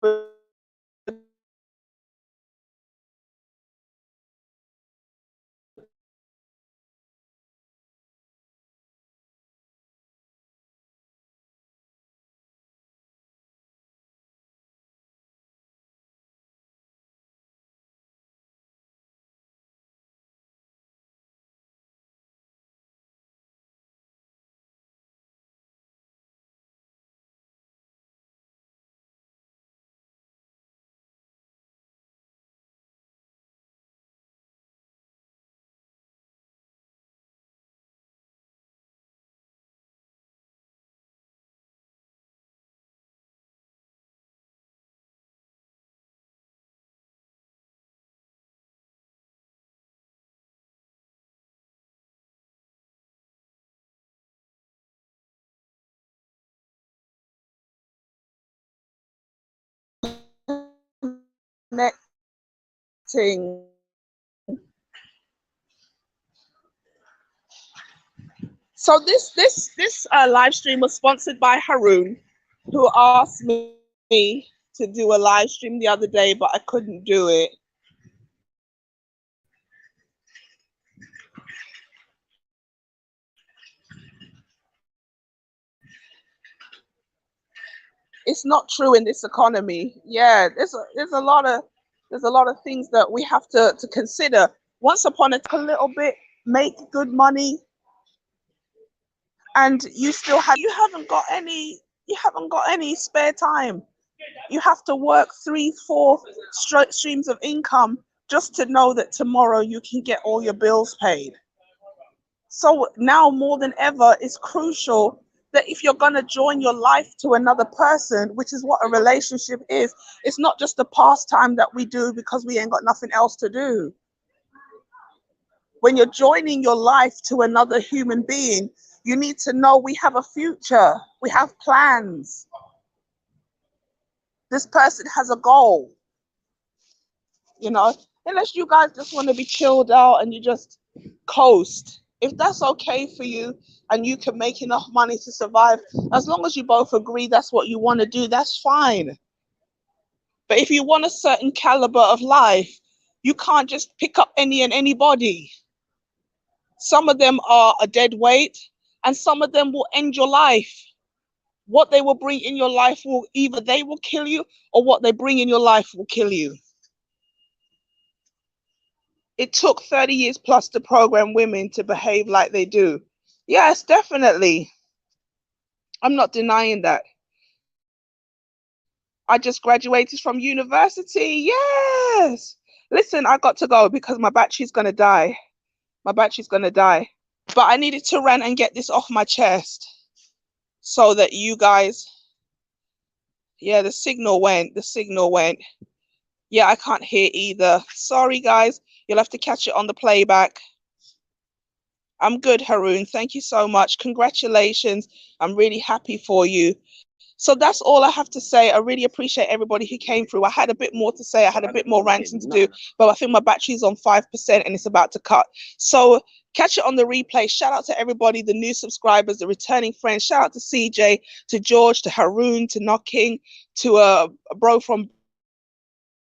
S1: connecting. So this live stream was sponsored by Haroon, who asked me to do a live stream the other day, but I couldn't do it. It's not true in this economy. Yeah, there's a lot of things that we have to consider. Once upon a little bit, make good money, and you haven't got any spare time. You have to work 3, 4 streams of income just to know that tomorrow you can get all your bills paid. So now more than ever, it's crucial that if you're going to join your life to another person, which is what a relationship is, it's not just a pastime that we do because we ain't got nothing else to do. When you're joining your life to another human being, you need to know we have a future, we have plans. This person has a goal, you know, unless you guys just want to be chilled out and you just coast. If that's okay for you and you can make enough money to survive, as long as you both agree that's what you want to do, that's fine. But if you want a certain caliber of life, you can't just pick up any and anybody. Some of them are a dead weight, and some of them will end your life. What they will bring in your life will either they will kill you, or what they bring in your life will kill you. It took 30 years plus to program women to behave like they do. Yes, definitely. I'm not denying that. I just graduated from university. Yes. Listen, I got to go because my battery's going to die. My battery's going to die. But I needed to run and get this off my chest so that you guys, yeah, the signal went. Yeah, I can't hear either. Sorry, guys. You'll have to catch it on the playback. I'm good, Haroon. Thank you so much. Congratulations. I'm really happy for you. So that's all I have to say. I really appreciate everybody who came through. I had a bit more to say. I had a bit more ranting to do, but I think my battery's on 5% and it's about to cut. So catch it on the replay. Shout out to everybody, the new subscribers, the returning friends. Shout out to CJ, to George, to Haroon, to Knocking, to a bro from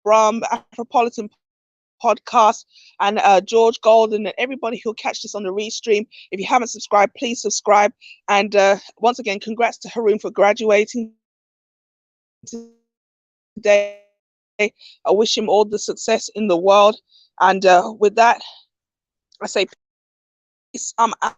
S1: Afropolitan podcast, and George Golden, and everybody who'll catch this on the restream. If you haven't subscribed, please subscribe. And once again, congrats to Haroon for graduating today. I wish him all the success in the world. And with that, I say peace. I'm out.